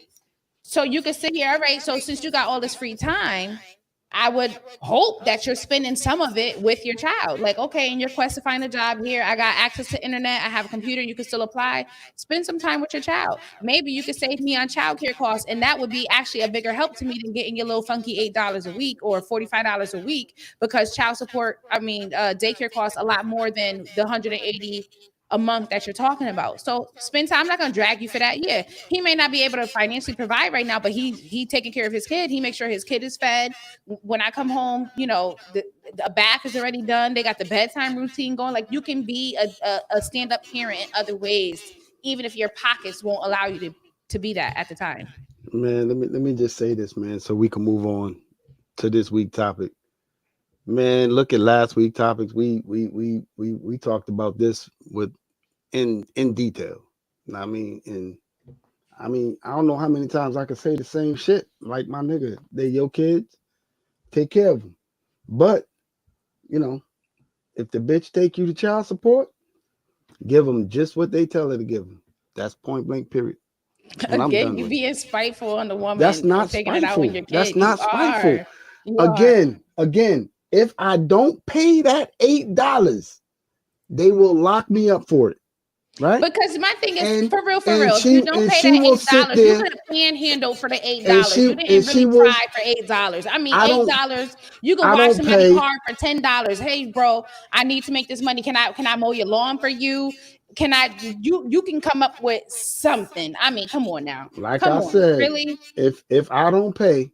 So you could sit here, all right. So since you got all this free time, I would hope that you're spending some of it with your child. Like, okay, in your quest to find a job here, I got access to internet, I have a computer, you can still apply. Spend some time with your child. Maybe you could save me on childcare costs, and that would be actually a bigger help to me than getting your little funky $8 a week or $45 a week, because child support, daycare costs a lot more than the 180 a month that you're talking about. So spend time. I'm not gonna drag you for that. Yeah, he may not be able to financially provide right now, but he taking care of his kid. He makes sure his kid is fed. When I come home, the bath is already done. They got the bedtime routine going. Like, you can be a stand-up parent in other ways, even if your pockets won't allow you to be that at the time. Man, let me just say this, man, so we can move on to this week topic. Man, look at last week topics. We talked about this in detail. I mean, I don't know how many times I can say the same shit. Like, my nigga, they your kids, take care of them. But if the bitch take you to child support, give them just what they tell her to give them. That's point blank, period. And again, you being spiteful on the woman. That's not taking spiteful. It out on your kid. That's not spiteful. You Again, if I don't pay that $8, they will lock me up for it. Right? Because my thing is, for real, if you don't pay that $8, you could have panhandle for the $8. You didn't really try for $8. I mean, $8, you can wash somebody's car for $10. Hey, bro, I need to make this money. Can I mow your lawn for you? You can come up with something. I mean, come on now. Like I said, really? If I don't pay,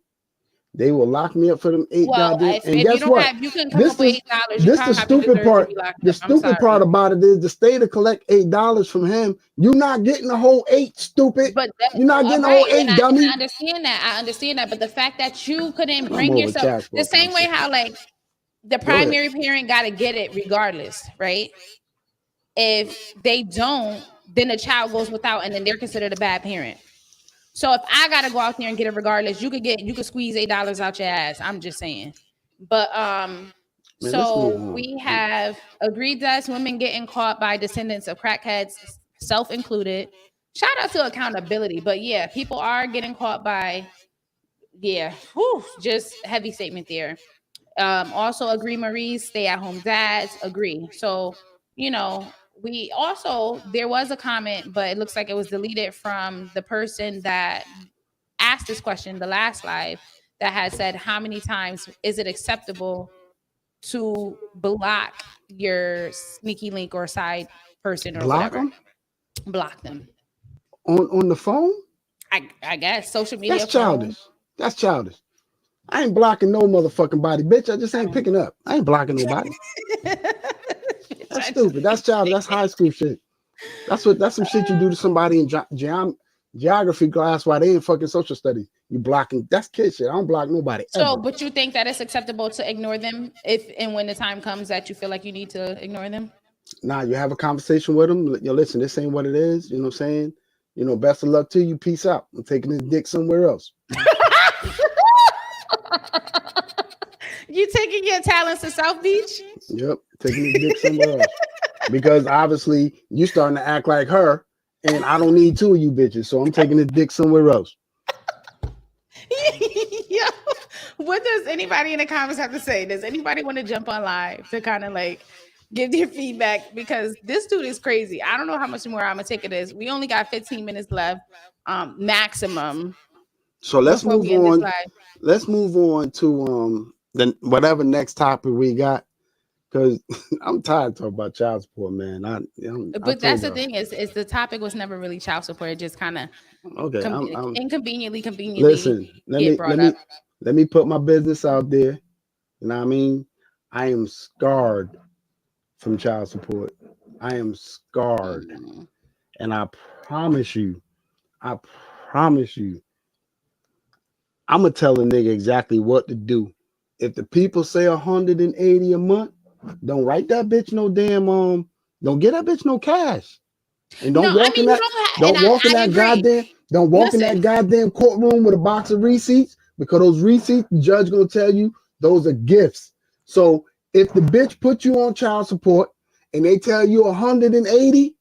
they will lock me up for them $8. And guess what? You can come up with $8. This the stupid part. The stupid part about it is the state to collect $8 from him. You're not getting the whole $8, stupid. But you're not getting the whole $8, dummy. I understand that. But the fact that you couldn't bring yourself the same way how, like, the primary parent got to get it regardless, right? If they don't, then the child goes without, and then they're considered a bad parent. So if I gotta go out there and get it regardless, you could squeeze $8 out your ass. I'm just saying. But so we have agreed that women getting caught by descendants of crackheads, self included. Shout out to accountability. But yeah, people are getting caught by, just heavy statement there. Also agree, Maurice, stay at home dads, agree. So, we also, there was a comment, but it looks like it was deleted from the person that asked this question, the last live, that had said, how many times is it acceptable to block your sneaky link or side person or whatever? Block them. On the phone? I guess social media. That's childish. I ain't blocking no motherfucking body, bitch. I just ain't picking up. I ain't blocking nobody. That's stupid. That's childish. That's high school shit. That's some shit you do to somebody in geography class while they in fucking social studies. You blocking. That's kid shit. I don't block nobody. So, but you think that it's acceptable to ignore them if and when the time comes that you feel like you need to ignore them? Nah, you have a conversation with them. Listen, this ain't what it is. You know what I'm saying? Best of luck to you. Peace out. I'm taking this dick somewhere else. You taking your talents to South Beach? Yep, taking his dick somewhere else. Because obviously you starting to act like her, and I don't need two of you bitches, so I'm taking his dick somewhere else. Yo, what does anybody in the comments have to say? Does anybody want to jump on live to kind of like give their feedback? Because this dude is crazy. I don't know how much more I'm gonna take it is. We only got 15 minutes left, maximum. So let's move on. Let's move on to then whatever next topic we got, because I'm tired of talking about child support, man. But that's the thing is the topic was never really child support. It just kind of inconveniently. Listen, let me put my business out there. You know what I mean? I am scarred from child support. I am scarred, and I promise you, I'm gonna tell a nigga exactly what to do. If the people say 180 a month, don't write that bitch no damn Don't get that bitch no cash. And No, don't I walk in mean you that, don't have, and don't walk in I that agree. goddamn, don't walk in Listen, that goddamn courtroom with a box of receipts, because those receipts, the judge gonna tell you those are gifts. So if the bitch put you on child support and they tell you 180,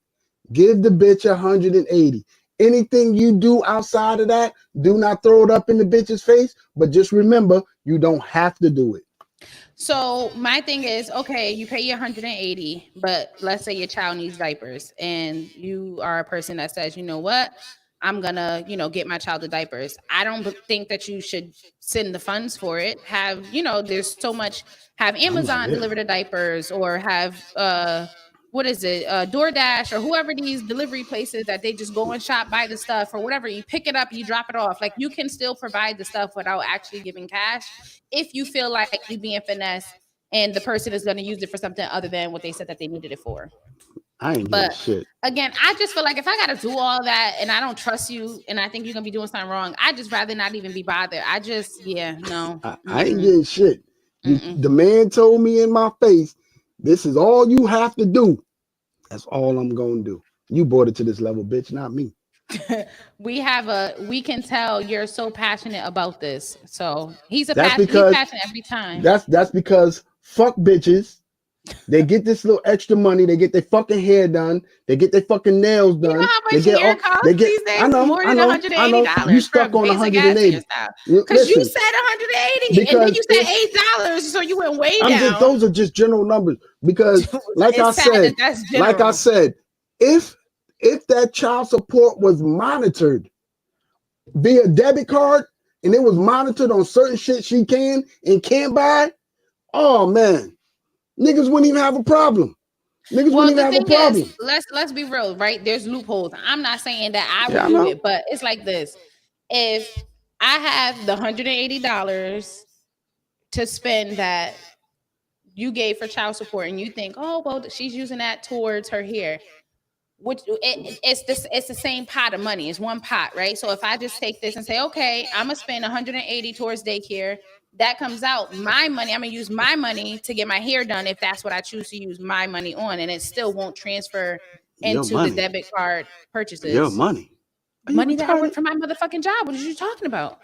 give the bitch 180. Anything you do outside of that, do not throw it up in the bitch's face. But just remember, you don't have to do it. so my thing is, okay, you pay your 180, but let's say your child needs diapers and you are a person that says, you know what, I'm gonna, get my child the diapers. I don't think that you should send the funds for it. There's so much, have I'm like, Amazon yeah. deliver the diapers, or have what is it, DoorDash, or whoever these delivery places that they just go and shop, buy the stuff or whatever. You pick it up, you drop it off. Like, you can still provide the stuff without actually giving cash if you feel like you being finessed and the person is going to use it for something other than what they said that they needed it for. I ain't getting But shit. again, I just feel like if I got to do all that and I don't trust you and I think you're going to be doing something wrong, I just rather not even be bothered. No. I ain't Mm-mm, getting shit. mm-mm. The man told me in my face, this is all you have to do. That's all I'm gonna do. You brought it to this level, bitch, not me. We can tell you're so passionate about this. So he's That's he's because passionate every time. that's because fuck bitches. They get this little extra money. They get their fucking hair done. They get their fucking nails You know done. how They much get hair all. They costs get. these days? I It's know. more I than know. I know. You $180 for a stuck on basic ass 180. hairstyle. Because you Listen, said 180 and then because you said if $8, so you went way I'm just, down. those are just general numbers. Because It's sad that that's like I general. said, if that child support was monitored via debit card and it was monitored on certain shit she can and can't buy, oh man, niggas wouldn't even have a problem. Niggas Well, wouldn't even the have a thing is, problem. let's be real, right? There's loopholes. I'm not saying that I Yeah, would I do know. it, but it's like this. If I have the $180 to spend that you gave for child support and you think, oh, well, she's using that towards her hair, it's the same pot of money. It's one pot, right? So if I just take this and say, okay, I'm gonna spend 180 towards daycare, that comes out my money. I'm gonna use my money to get my hair done if that's what I choose to use my money on, and it still won't transfer Your into the money. debit card Your purchases. money. Are you Money that I retarded? work for my motherfucking job. What are you talking about?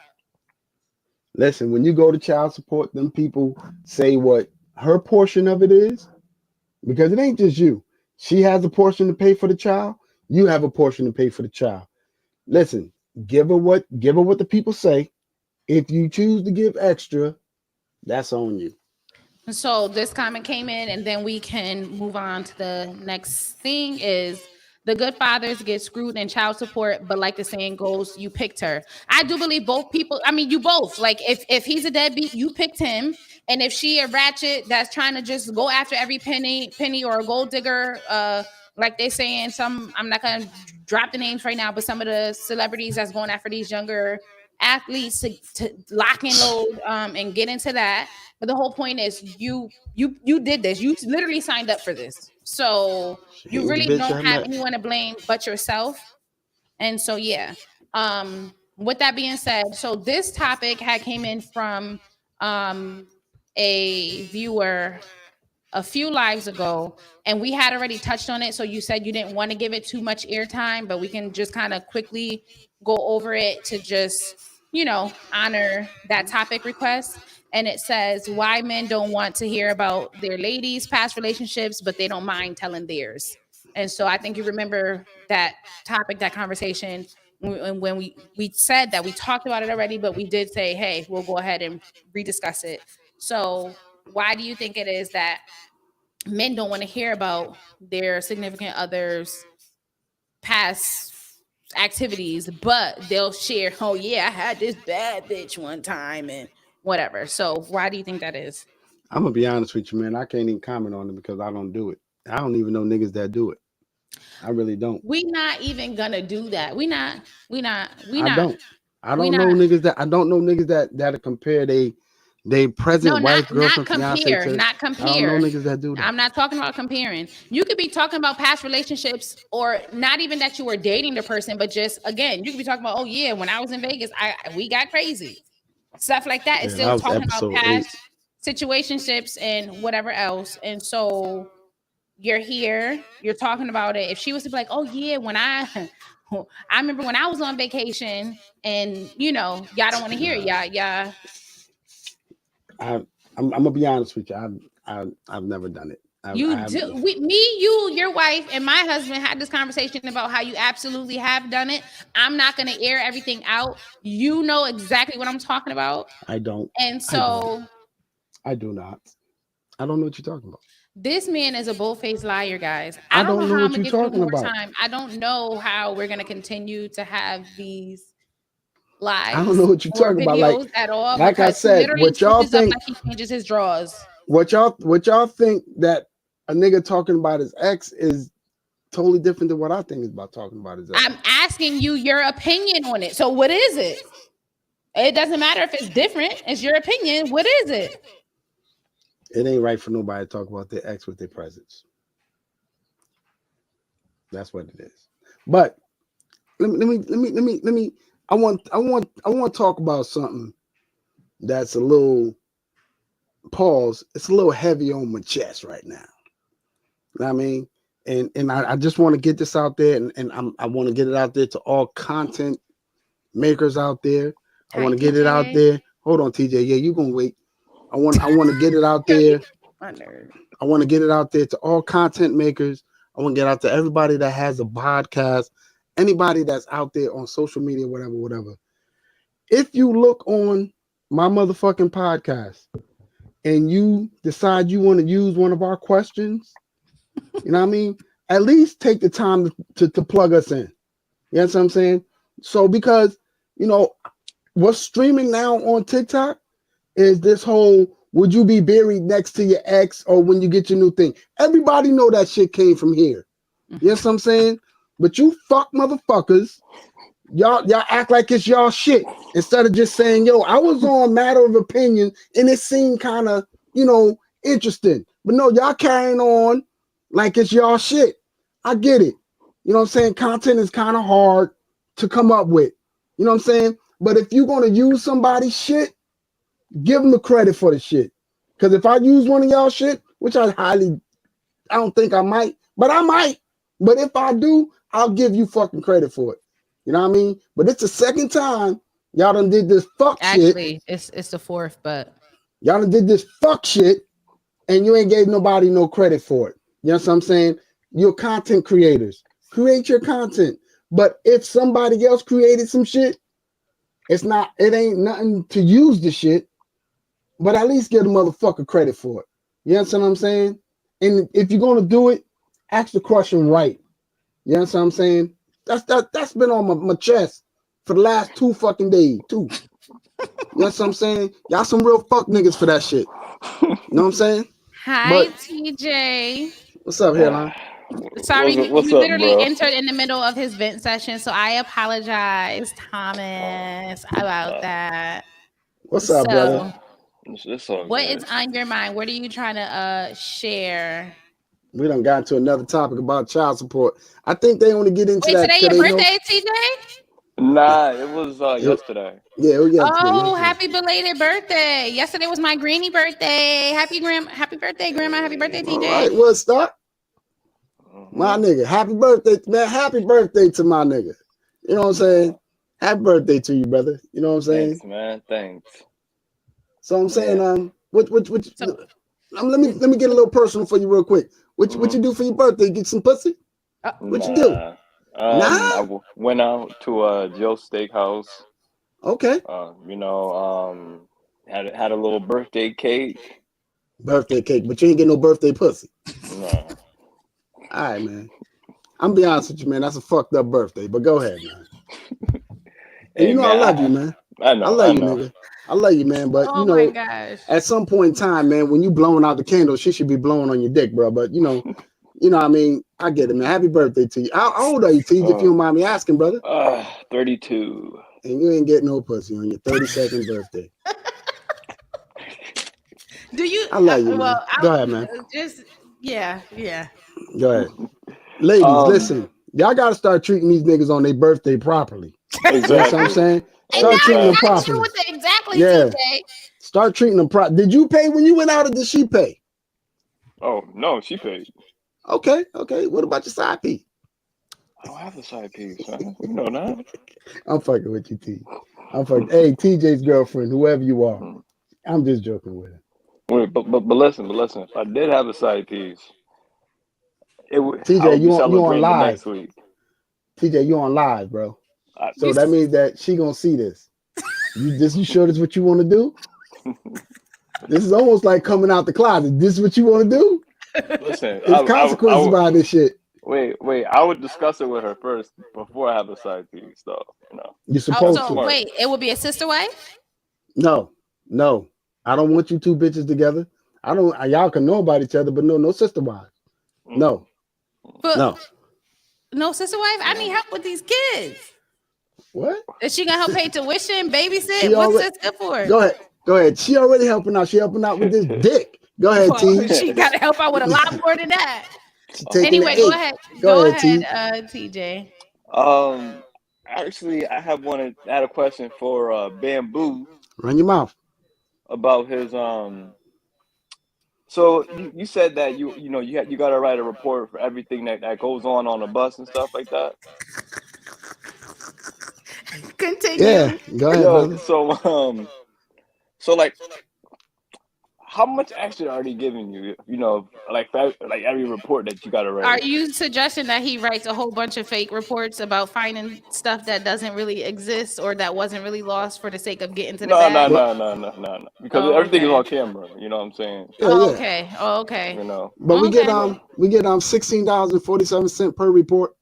Listen, when you go to child support, them people say what her portion of it is, because it ain't just you. She has a portion to pay for the child. You have a portion to pay for the child. Listen, give her what the people say. If you choose to give extra, that's on you. So this comment came in, and then we can move on to the next thing. Is the good fathers get screwed in child support, but like the saying goes, you picked her. I do believe both people. I mean, you both. Like, if he's a deadbeat, you picked him, and if she a ratchet that's trying to just go after every penny, or a gold digger, like they saying some. I'm not gonna drop the names right now, but some of the celebrities that's going after these younger athletes to lock and load, and get into that. But the whole point is you did this. You literally signed up for this. So She you ain't the really bitch don't I have met. anyone to blame but yourself. And so yeah. With that being said, so this topic had came in from um a viewer a few lives ago, and we had already touched on it. So you said you didn't want to give it too much airtime, but we can just kind of quickly go over it to just, honor that topic request. And it says why men don't want to hear about their ladies' past relationships, but they don't mind telling theirs. And so I think you remember that topic, that conversation, when we said that we talked about it already, but we did say, hey, we'll go ahead and rediscuss it. So why do you think it is that men don't want to hear about their significant others' past activities, but they'll share, oh yeah, I had this bad bitch one time and whatever. So why do you think that is? I'm gonna be honest with you, man. I can't even comment on it because I don't do it. I don't even know niggas that do it. I really don't. We not even gonna do that. We I not, don't. I we don't know not. niggas that I don't know niggas that compare they No, present wife, not girlfriend, fiance compare, to. not I don't know compare. niggas that do that. I'm not talking about comparing. You could be talking about past relationships, or not even that you were dating the person, but just again, you could be talking about, oh yeah, when I was in Vegas, we got crazy. Stuff like that. It's Yeah, still that was talking about episode 8. past situationships and whatever else. And so you're here, you're talking about it. If she was to be like, oh yeah, when I remember when I was on vacation, and you know, y'all don't want to hear it, y'all. I'm gonna be honest with you. I've never done it. You do. Me, you, your wife, and my husband had this conversation about how you absolutely have done it. I'm not going to air everything out. You know exactly what I'm talking about. I don't. And so I do not. I don't know what you're talking about. this man is a bull-faced liar, guys. I don't know how I'm what gonna you're get through talking more about. time. I don't know how we're gonna continue to have these lives. I don't know what you're or talking about. videos at all. Like I because he said, literally what y'all switches up think? like he changes his drawers. What y'all think that a nigga talking about his ex is totally different than what I think is about talking about his ex. I'm asking you your opinion on it. So what is it? It doesn't matter if it's different. It's your opinion. What is it? It ain't right for nobody to talk about their ex with their presence. That's what it is. But let me. I want to talk about something that's a little pause. It's a little heavy on my chest right now. You know what I mean? And I just want to get this out there, and I want to get it out there to all content makers out there. I want to get it out there. Hold on, TJ. Yeah, you gonna wait. I want to get it out there. I want to get it out there to all content makers. I want to get out to everybody that has a podcast, anybody that's out there on social media, whatever. If you look on my motherfucking podcast and you decide you want to use one of our questions, you know what I mean? At least take the time to plug us in. You know what I'm saying? So because, you know, what's streaming now on TikTok is this whole, would you be buried next to your ex or when you get your new thing? Everybody know that shit came from here. You know what I'm saying? But you fuck motherfuckers, y'all act like it's y'all shit instead of just saying, yo, I was on Matter of Opinion and it seemed kind of, you know, interesting. But no, y'all carrying on like it's y'all shit. I get it. You know what I'm saying? Content is kind of hard to come up with. You know what I'm saying? But if you're going to use somebody's shit, give them the credit for the shit. Because if I use one of y'all shit, which I don't think I might, but I might. But if I do, I'll give you fucking credit for it. You know what I mean? But it's the second time y'all done did this fuck shit. Actually, it's the fourth, but y'all done did this fuck shit and you ain't gave nobody no credit for it. You know what I'm saying? You're content creators. Create your content. But if somebody else created some shit, it ain't nothing to use the shit, but at least give the motherfucker credit for it. You know what I'm saying? And if you're gonna do it, ask the question right. You know what I'm saying? That's been on my chest for the last 2 fucking days. 2. You know what I'm saying? Y'all some real fuck niggas for that shit. You know what I'm saying? Hi, TJ. What's up, Hairline? Sorry, what's you up, literally bro? entered in the middle of his vent session, so I apologize, Thomas, about that. What's up, brother? What is on your mind? What are you trying to share? We done got into another topic about child support. I think they only get into Wait, that. Today your birthday, TJ? Nah, it was yesterday. Yeah, it was yesterday. Oh, happy belated birthday! Yesterday was my granny birthday. Happy birthday, grandma! Happy birthday, TJ! All right, well, start. My nigga, happy birthday, man! Happy birthday to my nigga. You know what I'm saying? Happy birthday to you, brother. You know what I'm saying? Thanks, man. Thanks. So I'm saying, let me get a little personal for you real quick. What you do for your birthday? Get some pussy? What you do? I went out to Joe's Steakhouse. Okay. You know, had a little birthday cake. Birthday cake, but you ain't get no birthday pussy. No. All right, man. I'm be honest with you, man. That's a fucked up birthday, but go ahead, man. And Hey, man, I love you, man. I know. I love you, nigga. I love you, man. But you know, at some point in time, man, when you blowing out the candle, she should be blowing on your dick, bro. But you know what I mean? I get it, man. Happy birthday to you. How old are you, T? If you don't mind me asking, brother. 32. And you ain't getting no pussy on your 32nd birthday. Do you? I love you, man. Go ahead, man. Yeah. Go ahead. Ladies, listen. Y'all got to start treating these niggas on their birthday properly. Exactly. You know what I'm saying? Start treating them properly. Yeah. Start treating them properly. Did you pay when you went out or did she pay? Oh, no, she paid. Okay. What about your side piece? I don't have a side piece, man. You know that. I'm fucking with you, T. I'm fucking. Hey, TJ's girlfriend, whoever you are. Mm. I'm just joking with her. Wait, but listen. If I did have a side piece, I TJ, would be you on celebrating the live. next week. TJ, you on live, bro. I, So that means that she gonna see this. You sure this what you want to do? This is almost like coming out the closet. This is what you want to do? listen, It's consequences behind this shit. wait. I would discuss it with her first before I have a side piece, though. You know, You're Oh, supposed so to. smart. wait, it would be a sister wife? No. I don't want you two bitches together. I don't. Y'all can know about each other, but no sister wives. Mm. No. But No. no sister wife? I need help with these kids. What? Is she gonna help pay tuition, babysit? She What's already- this good for? Go ahead. She already helping out. She helping out with this dick. Go ahead, Well, T. she gotta help out with a lot more than that. She taking Anyway, the go eight. ahead. Go Go ahead, ahead, TJ. Actually, I had a question for Bamboo Run your mouth. about his So you said that you got to write a report for everything that goes on the bus and stuff like that. Continue. Yeah. Go ahead, Yo, brother. so like, how much extra are they giving you? You know, like every report that you got to Are write. you suggesting that he writes a whole bunch of fake reports about finding stuff that doesn't really exist or that wasn't really lost for the sake of getting to the No, bag? no. Because Oh, everything is okay. on camera. You know what I'm saying? Yeah, Oh, yeah. okay. Oh, okay. You know. But we get Okay. $16.47 per report.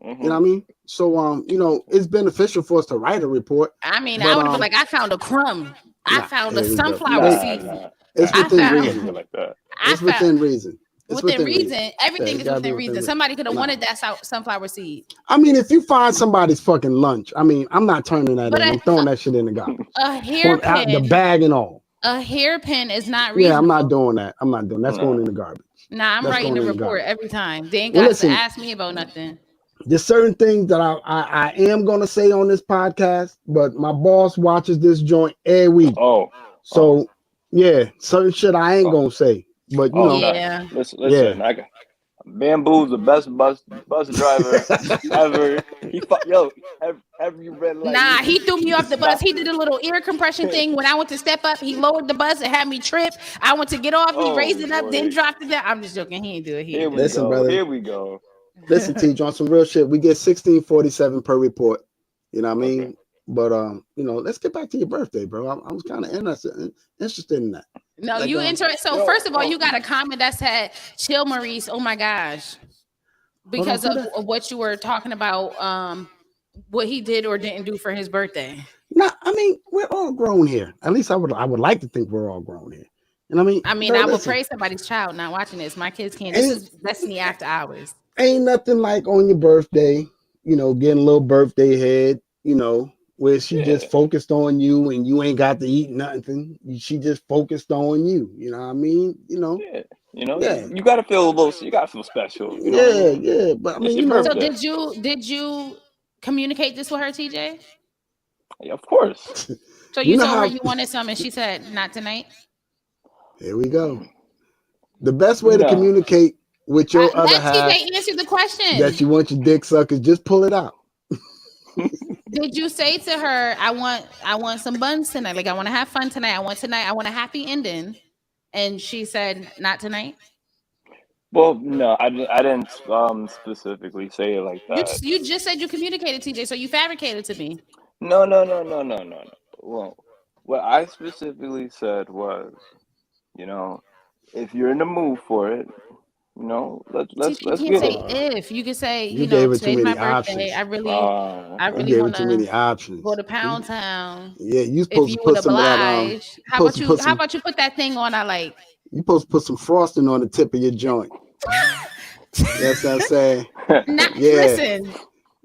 You know what I mean? So it's beneficial for us to write a report. I mean, But, I would have been like, I found a crumb. I nah, found a here we go. sunflower Nah, seed. nah. It's I within found- reason. Like that. I It's found within reason. It's within reason. Everything Yeah, it is gotta be within within reason. reason. Somebody could have Nah. wanted that sunflower seed. I mean, if you find somebody's fucking lunch, I mean, I'm not turning that But in. I'm throwing that shit in the garbage. A Out the hairpin. bag and all. A hairpin is not Yeah, reasonable. I'm not doing that. That's No. going in the garbage. Nah, I'm That's writing going the in the report garbage. every time. They ain't Well, got listen. to ask me about nothing. There's certain things that I am gonna say on this podcast, but my boss watches this joint every week. Oh. So yeah, certain shit I ain't gonna say. But you know, Yeah. No. Listen. I got Bamboo's the best bus driver ever. Every red light. Nah, he threw me off the bus. He did a little ear compression thing. When I went to step up, he lowered the bus and had me trip. I went to get off. He Oh, raised it up, then boy. dropped it down. I'm just joking. He didn't do it. He Here didn't we do it. Listen, go. brother. Here we go. listen, T, on some real shit. We get $16.47 per report. You know what I mean? Okay. But let's get back to your birthday, bro. I was kind of interested in that. No, Like, you interested. So yo, first of all, yo. you got a comment that said, "Chill, Maurice." Oh my gosh, because who of that? what you were talking about, what he did or didn't do for his birthday. No, I mean, we're all grown here. At least I would like to think we're all grown here. You know what I mean? I Bro, would listen, praise somebody's child not watching this. My kids can't. This is Destiny After Hours. ain't nothing like on your birthday, getting a little birthday head, where she just focused on you and you ain't got to eat nothing. She just focused on you. You know what I mean? Yeah. Yeah. You gotta feel a little. You gotta feel special. You know what I mean? Yeah. But I It's mean, your So birthday. did you communicate this with her, TJ? Yeah, of course. So You you know told her how- you wanted some, and she said not tonight. here we go. The best way to No. communicate with your other Let half TJ answer the question. that you want your dick sucked is just pull it out. Did you say to her, I want some buns tonight. Like I want to have fun tonight. I want a happy ending. And she said, not tonight. Well, no, I didn't specifically say it like that. You just said you communicated, TJ, so you fabricated to me. No. Well, what I specifically said was, if you're in the mood for it, let's TJ, let's you get can't it. say if. You can say, You gave it too today's my many birthday. options. I really You gave it want too many to options. go to Pound Town. Yeah, you If supposed you to would put some of that. oblige, how supposed about to put how some- about you put that thing on I like? You supposed to put some frosting on the tip of your joint. That's what I'm saying. Not, Yeah. Listen.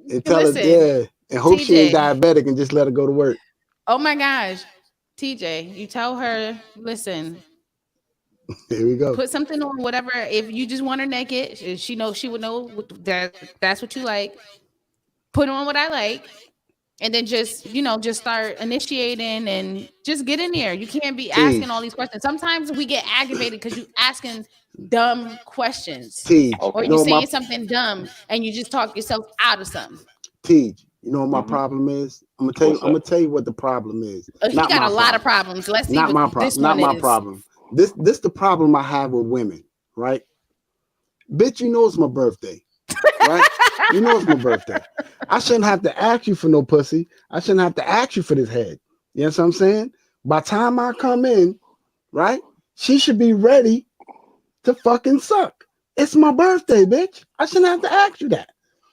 And tell Listen, her, and hope she ain't TJ. diabetic and just let her go to work. Oh my gosh. TJ, you tell her, listen, Here we go. put something on whatever. If you just want her naked, she would know that that's what you like. Put on what I like. and then just just start initiating and just get in there. You can't be Teach. asking all these questions. Sometimes we get aggravated because you asking dumb questions, Teach. or Okay. you You know my saying something dumb and you just talk yourself out of something. Teach. You know what my Mhm. problem is? I'm gonna tell you. What's I'm gonna that? tell you what the problem is. He Not got my a lot of problem. problems. Let's see Not my what this problem. Not one my is. problem. This the problem I have with women, right? Bitch, you know it's my birthday, right? You know it's my birthday. I shouldn't have to ask you for no pussy. I shouldn't have to ask you for this head. You know what I'm saying? By the time I come in, right? She should be ready to fucking suck. It's my birthday, bitch. I shouldn't have to ask you that.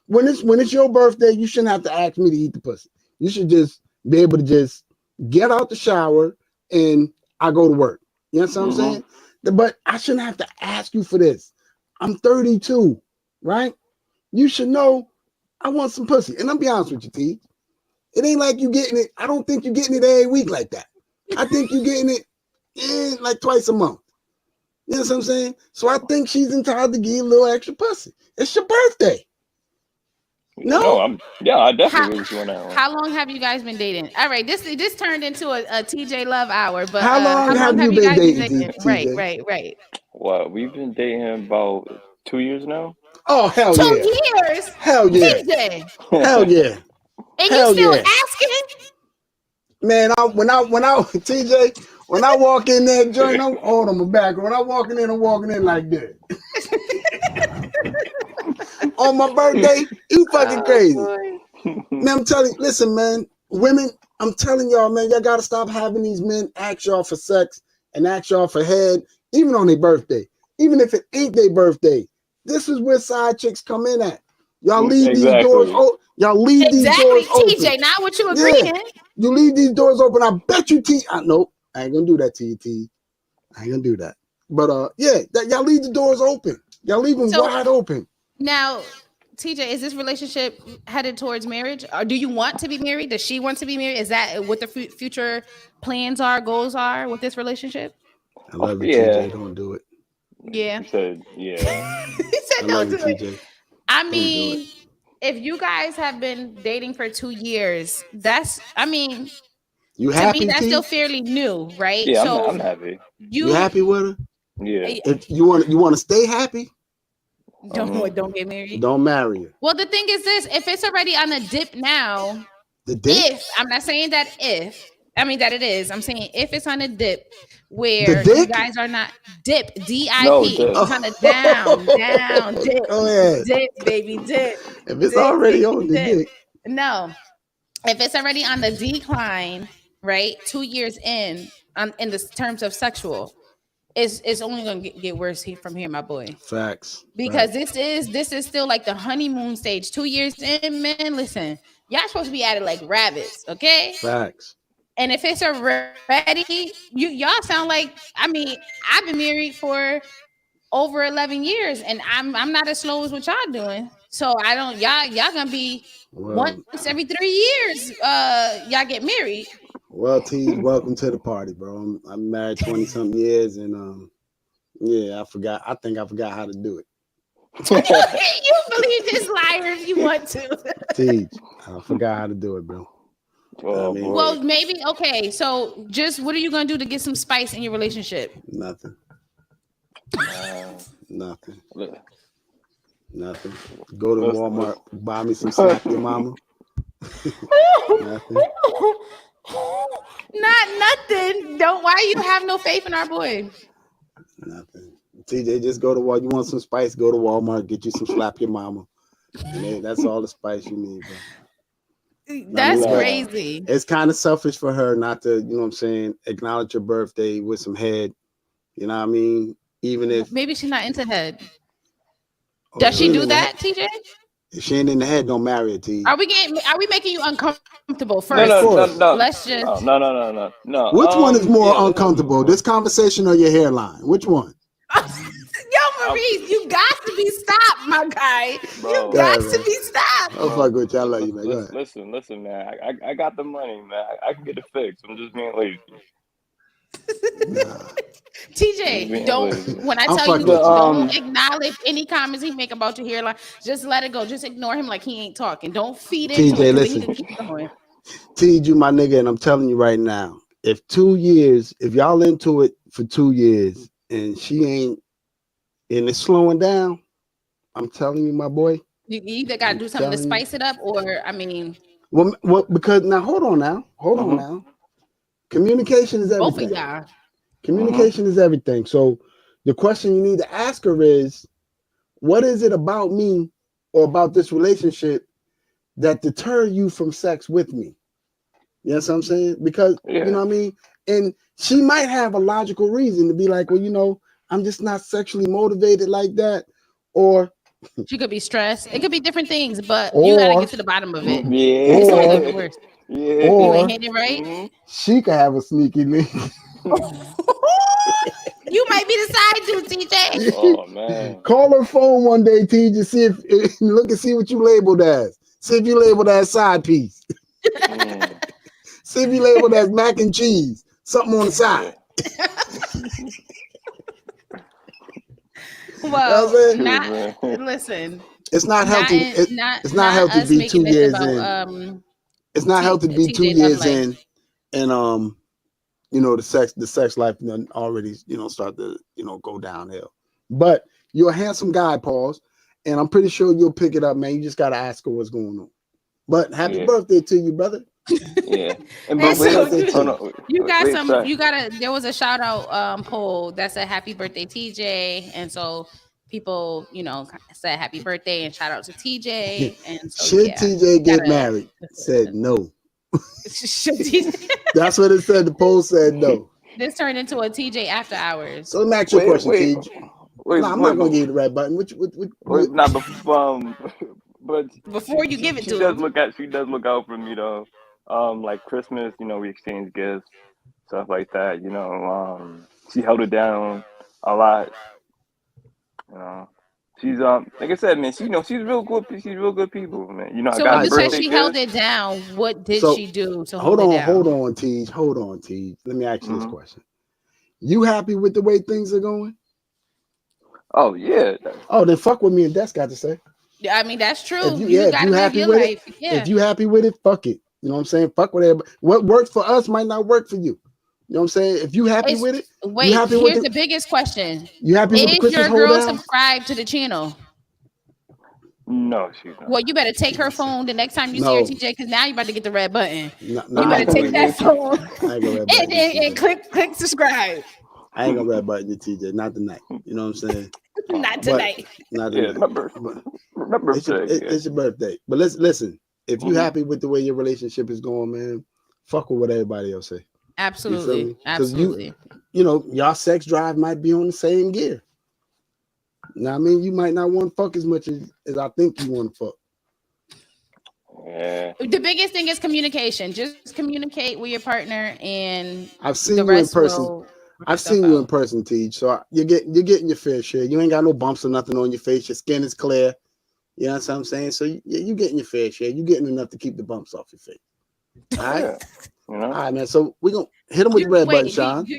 When it's your birthday, you shouldn't have to ask me to eat the pussy. You should just be able to just get out the shower and I go to work. You know what I'm Mhm. saying? But I shouldn't have to ask you for this. I'm 32, right? You should know I want some pussy. And I'll be honest with you, T. It ain't like you getting it. I don't think you're getting it every week like that. I think you're getting it like twice a month. You know what I'm saying? So I think she's entitled to give you a little extra pussy. It's your birthday. No, No? I How, definitely agree with you on that one. how long have you guys been dating? All right, this turned into a TJ Love hour, but How long how long have have you you been guys been dating, dating? Right, TJ? right. What, we've been dating about 2 years now. Oh, hell 2 years, Hell yeah. TJ, Hell yeah. and you Hell still yeah. asking? Man, when I TJ, when I walk in that joint, hold on my back. When I walking in, I'm walking in like this. On my birthday, you fucking crazy. Boy. Man, I'm telling you, listen, man, women, I'm telling y'all, man, y'all gotta stop having these men ask y'all for sex and ask y'all for head, even on their birthday. Even if it ain't their birthday. This is where side chicks come in at. Y'all leave these doors Exactly. open. Y'all leave these Exactly, doors open. TJ. Not what you Yeah. agreeing. You leave these doors open. I bet you nope, I ain't gonna do that to you, T. I ain't gonna do that. But yeah, y'all leave the doors open. Y'all leave them So wide open. now, TJ, is this relationship headed towards marriage, or do you want to be married? Does she want to be married? Is that what the future plans are, goals are with this relationship? I love you, Yeah. TJ. Don't do it. Yeah. You said, yeah. He said, I "Don't love you, do it." TJ. I Don't do mean, it. if you guys have been dating for 2 years, I mean, You to me, happy, that's T? still fairly new, right? Yeah, I'm So happy. You happy with her? Yeah. If you want to stay happy, don't get married. don't marry her. Well, the thing is this: if it's already on a dip now, The dick? if I'm not saying that that it is. I'm saying if it's on a dip The where you dick? guys are not dip, DIP. No, If the it's on a down, dip, Go ahead. dip, baby, dip, If it's dip, already baby, on the dip. dick, No, if it's already on the decline, right? 2 years in the terms of sexual, it's only gonna get worse from here, my boy. facts. Because Facts. this is still like the honeymoon stage. 2 years in, man. Listen, y'all supposed to be at it like rabbits, okay? Facts. And if it's already, y'all sound like, I mean, I've been married for over 11 years, and I'm not as slow as what y'all doing. So I don't y'all gonna be Well, once every 3 years. Y'all get married. well, T, welcome to the party, bro. I'm married 20 something years, and yeah, I think I forgot how to do it. You believe this liar if you want to. T, I forgot how to do it, bro. oh I mean- boy. Well, maybe okay. So, just what are you gonna do to get some spice in your relationship? Nothing. Uh, Nothing. look, Nothing. Go to Listen, Walmart, buy me some slap your mama. Nothing. Not nothing. Don't. Why you have no faith in our boy? Nothing. TJ, just go to Walmart. You want some spice? Go to Walmart, get you some slap your mama. And that's all the spice you need, bro. That's Nah. crazy. It's kind of selfish for her not to, you know what I'm saying, acknowledge your birthday with some head. You know what I mean? Even if Maybe she's not into head. Does she do that, TJ? If she ain't in the head, don't marry her, T. Are we making you uncomfortable no, first? no, no, course. no. Let's just. Oh, no. Which one is more yeah, uncomfortable? This conversation or your hairline? Which one? Yo, Maurice, you got to be stopped, my guy. Bro. You got Yeah, to man. be stopped. I'll fuck with you. I love you, man. Go ahead. Listen, man. I got the money, man. I can get it fixed. I'm just being lazy. Nah. TJ, don't. When I I'm tell you, fucking with you. don't acknowledge any comments he make about your hairline. Just let it go. Just ignore him like he ain't talking. Don't feed into TJ, it because then listen. he can keep going. Teed, you my nigga, and I'm telling you right now, if 2 years, if y'all into it for 2 years and she ain't and it's slowing down, I'm telling you, my boy, You either got to I'm do something to telling you. spice it up, or I mean, Well, because now hold on Mm-hmm. now. Communication is both of everything. y'all. Mm-hmm. Communication is everything. So the question you need to ask her is, what is it about me or about this relationship that deter you from sex with me? You know what I'm saying? Because you Yeah. know what I mean? And she might have a logical reason to be like, well, I'm just not sexually motivated like that. Or She could be stressed. It could be different things, but you got to or get to the bottom of it. It's only gonna or get Yeah. worse. You Yeah. ain't or hitting it right. Mm-hmm. she could have a sneaky link. You might be the side dude, TJ. Oh man. Call her phone one day, T, just see if look and see what you labeled as. See if you labeled as side piece. Mm. See if you labeled as mac and cheese. Something on the Yeah. side. You know what I'm Well, saying? Shoot, not man. listen. It's not Not healthy. in, not It's not not healthy to us be making two this years about in. It's not healthy to be two TJ love years life. in and the sex life done already, start to, go downhill. But you're a handsome guy, Pauls, and I'm pretty sure you'll pick it up, man. You just gotta ask her what's going on. But happy Yeah. birthday to you, brother. Yeah. And but And Happy so wait, birthday to hold you. on. you Wait, got wait, some. sorry. You got a. There was a shout out poll that said "Happy Birthday, TJ," and so people, said "Happy Birthday" and shout out to TJ, and so Should yeah, TJ you get gotta married? Said no. should TJ. That's what it said. The poll said no. This turned into a TJ after So hours. let me ask you a Wait, question, wait, Tej. wait, No, I'm wait, not gonna give you the red button. wait, not but Before you give it she to does him. look out for me though. Like Christmas, we exchange gifts, stuff like that. She held it down a lot. You know, she's like I said, man. She's real good. She's real good people, man. I So All got when the right, you say so birthday she held gift. it down, what did so she do to hold hold it on, hold down? on, Tej. Hold on, Tej. Let me ask you this Hmm. question. You happy with the way things are going? Oh yeah, Oh, then fuck what me and Des got to say. I mean, that's If true. you You yeah, if got you to live happy your with it, life. if Yeah. you happy with it, fuck it. You know what I'm saying? Fuck with everybody. What worked for us might not work for you. You know what I'm saying? If you happy It's with it, you wait. happy with Here's the the biggest question: you happy with the is Christmas your hold girl down? subscribed to the channel? no, she's Well, not. you better take her phone the next time you see her, No, TJ, because now you're about to get the red button. no, no, You I better ain't gonna take red that button. phone I ain't gonna red and, button you, and TJ. click subscribe. I ain't gonna red button you, TJ. Not tonight. You know what I'm saying? Not Um, But tonight. not yeah, tonight. But my birthday. Yeah. it's your birthday. But listen. If you Hmm. happy with the way your relationship is going, man, fuck with what everybody else say. You feel Absolutely. me? Because Absolutely. y'all sex drive might be on the same gear. Now, I mean, you might not want to fuck as much as I think you want to fuck. Yeah. The biggest thing is communication. Just communicate with your partner, and I've the seen you in rest person. will work I've itself seen you in out. person, Teach. So you're getting your fair share. You ain't got no bumps or nothing on your face. Your skin is clear. You know what I'm saying? So you getting your fair share. You getting enough to keep the bumps off your face. All right, Yeah. You know. all right, man. So we gonna hit him with the red button, Wait, Sean.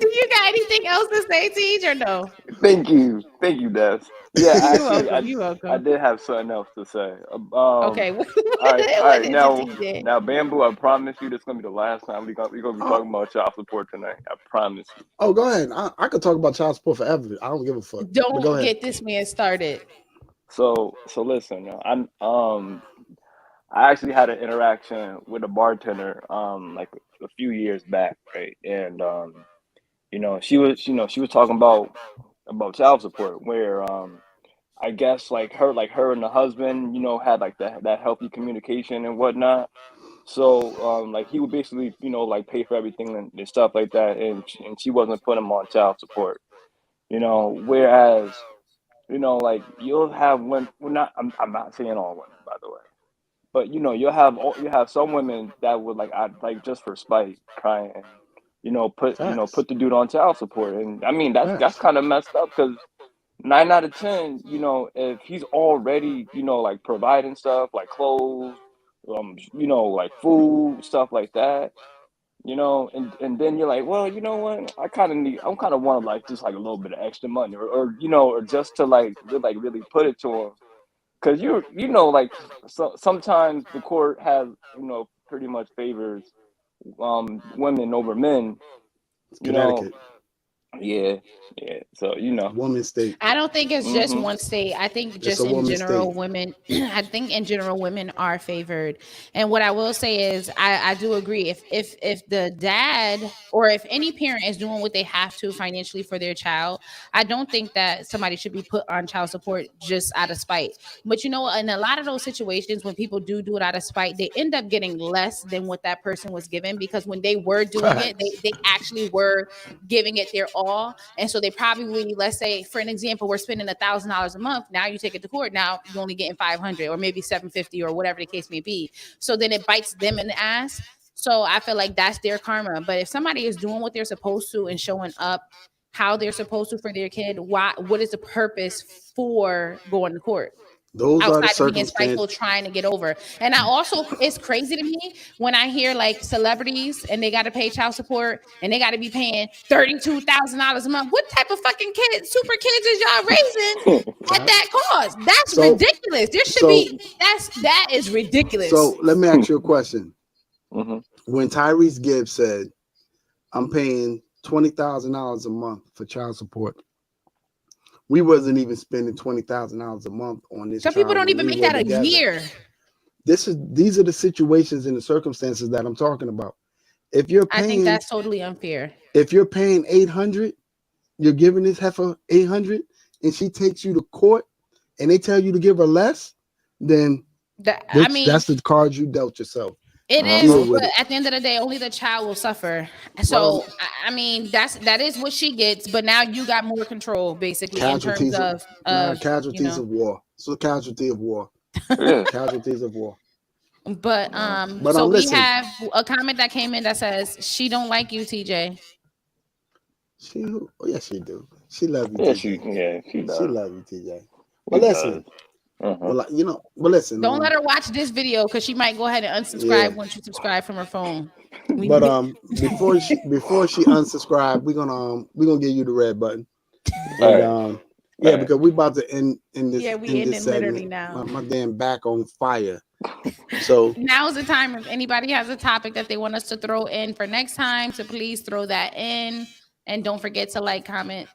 do you got anything else to say, Tej, or no? Thank you, Des. Yeah, You're actually, welcome. You're I welcome. did have something else to say. Okay, All what right. is it, Now, TJ? Bamboo, I promise you, this is gonna be the last time we gonna be Oh, talking about child support tonight. I promise you. oh, go ahead. I could talk about child support forever. I don't give a fuck. But go Don't ahead. get this man started. So listen, I actually had an interaction with a bartender like a few years back, right? And she was talking about child support where I guess like her and the husband, had like that healthy communication and whatnot. So like he would basically, like pay for everything and stuff like that, and she wasn't putting him on child support. Whereas like you'll have women. Well, not I'm not saying all women, by the way, but you have some women that would like just for spite try and Facts. put the dude on child support, and I mean that's Facts. kind of messed up because 9 out of 10, if he's already, like providing stuff like clothes, like food, stuff like that, and then you're like, well, you know what? I'm kind of want like just like a little bit of extra money, or just to like really put it to him, because you know, like sometimes the court has, pretty much favors women over men. It's You know, Connecticut, yeah, yeah. So woman state. I don't think it's just hmm one state. I think It's just a in woman general, state. women. I think in general, women are favored. And what I will say is, I do agree. If the dad or if any parent is doing what they have to financially for their child, I don't think that somebody should be put on child support just out of spite. But in a lot of those situations, when people do it out of spite, they end up getting less than what that person was given, because when they were doing it, Facts. they actually were giving it their all. And so they probably, let's say, for an example, we're spending $1,000 a month. Now you take it to court. Now you're only getting 500 or maybe 750 or whatever the case may be. So then it bites them in the ass. So I feel like that's their karma. But if somebody is doing what they're supposed to and showing up how they're supposed to for their kid, what is the purpose for going to court? Those are the Outside of being circumstances. spiteful, trying to get over. And I also, it's crazy to me when I hear like celebrities and they got to pay child support and they got to be paying $32,000 a month. What type of fucking kids, super kids, is y'all raising at that cost? That's So- ridiculous. There should so- be that is ridiculous. So let me ask you a question. hmm When Tyrese Gibbs said, "I'm paying $20,000 a month for child support," we wasn't even spending $20,000 a month on this. Some people child don't when even we make were that a together. year. These are the situations and the circumstances that I'm talking about. If you're I think paying, that's totally unfair. if you're paying 800, you're giving this heifer 800, and she takes you to court, and they tell you to give her less, then that's the cards you dealt yourself. It Uh-huh. is, Deal with but it. at the end of the day, only the child will suffer. So I mean, that is what she gets. But now you got more control, basically, in terms Casualties of casualties of war. So casualty of war. Yeah. Casualties of war. But so we listen. have a comment that came in that says she don't like you, TJ. Yes, she do. She love you, Yeah, TJ. she does. She love you, TJ. She But listen, does. Uh-huh. but listen. Don't let her watch this video because she might go ahead and unsubscribe once you subscribe from her phone. But before she unsubscribe, we're gonna give you the red button. And Right. because we about to end this. Yeah, we end ending this literally segment. now. My damn back on fire. So now's the time. If anybody has a topic that they want us to throw in for next time, so please throw that in. And don't forget to like, comment,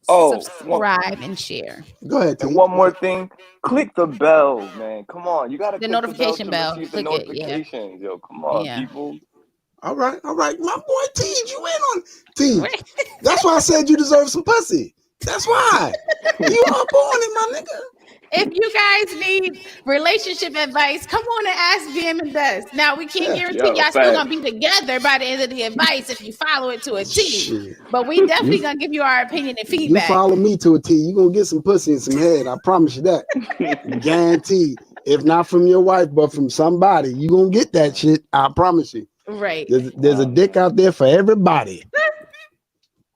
subscribe, and share. Go ahead, T. And one more thing, click the bell, man. Come on, you gotta The click notification the bell. bell to receive the Click it, yeah. notifications. Yo, come on, Yeah. people. All right. My boy T, you in on T. That's why I said you deserve some pussy. That's why. You up on it, my nigga. If you guys need relationship advice, come on and ask BM and Dust. Now we can't guarantee y'all still gonna be together by the end of the advice if you follow it to a T. Shit. But we definitely gonna give you our opinion and feedback. You follow me to a T, you gonna get some pussy and some head. I promise you that. Guaranteed. If not from your wife, but from somebody, you gonna get that shit. I promise you. Right. There's a dick out there for everybody.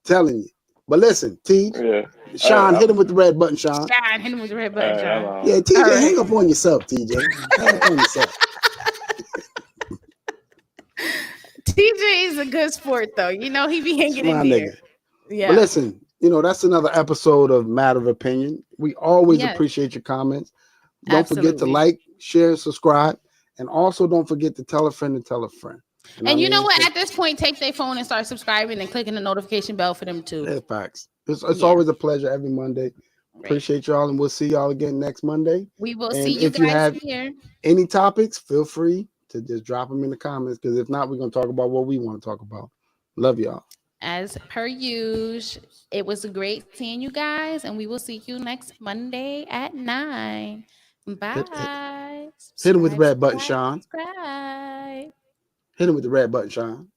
Telling you. But listen, T. Yeah. Sean, hit him with the red button, Sean. Sean, hit him with the red button, Sean. Yeah, TJ, Right. hang up on yourself, TJ. Hang up on yourself. TJ is a good sport, though. You know, he be hanging in there. Nigga. Yeah. But listen, that's another episode of Matter of Opinion. We always Yes. appreciate your comments. Don't forget to Absolutely. like, share, subscribe, and also don't forget to tell a friend and tell a friend. And you know what? At this point, take their phone and start subscribing and clicking the notification bell for them too. Yeah, facts. It's always a pleasure every Monday. Right. Appreciate y'all, and we'll see y'all again next Monday. We will And see you if you guys have here. any topics, feel free to just drop them in the comments, because if not, we're going to talk about what we want to talk about. Love y'all. As per usual, it was great seeing you guys, and we will see you next Monday at 9. Bye. Hit him with the red button, Sean. Subscribe. Hit him with the red button, Sean.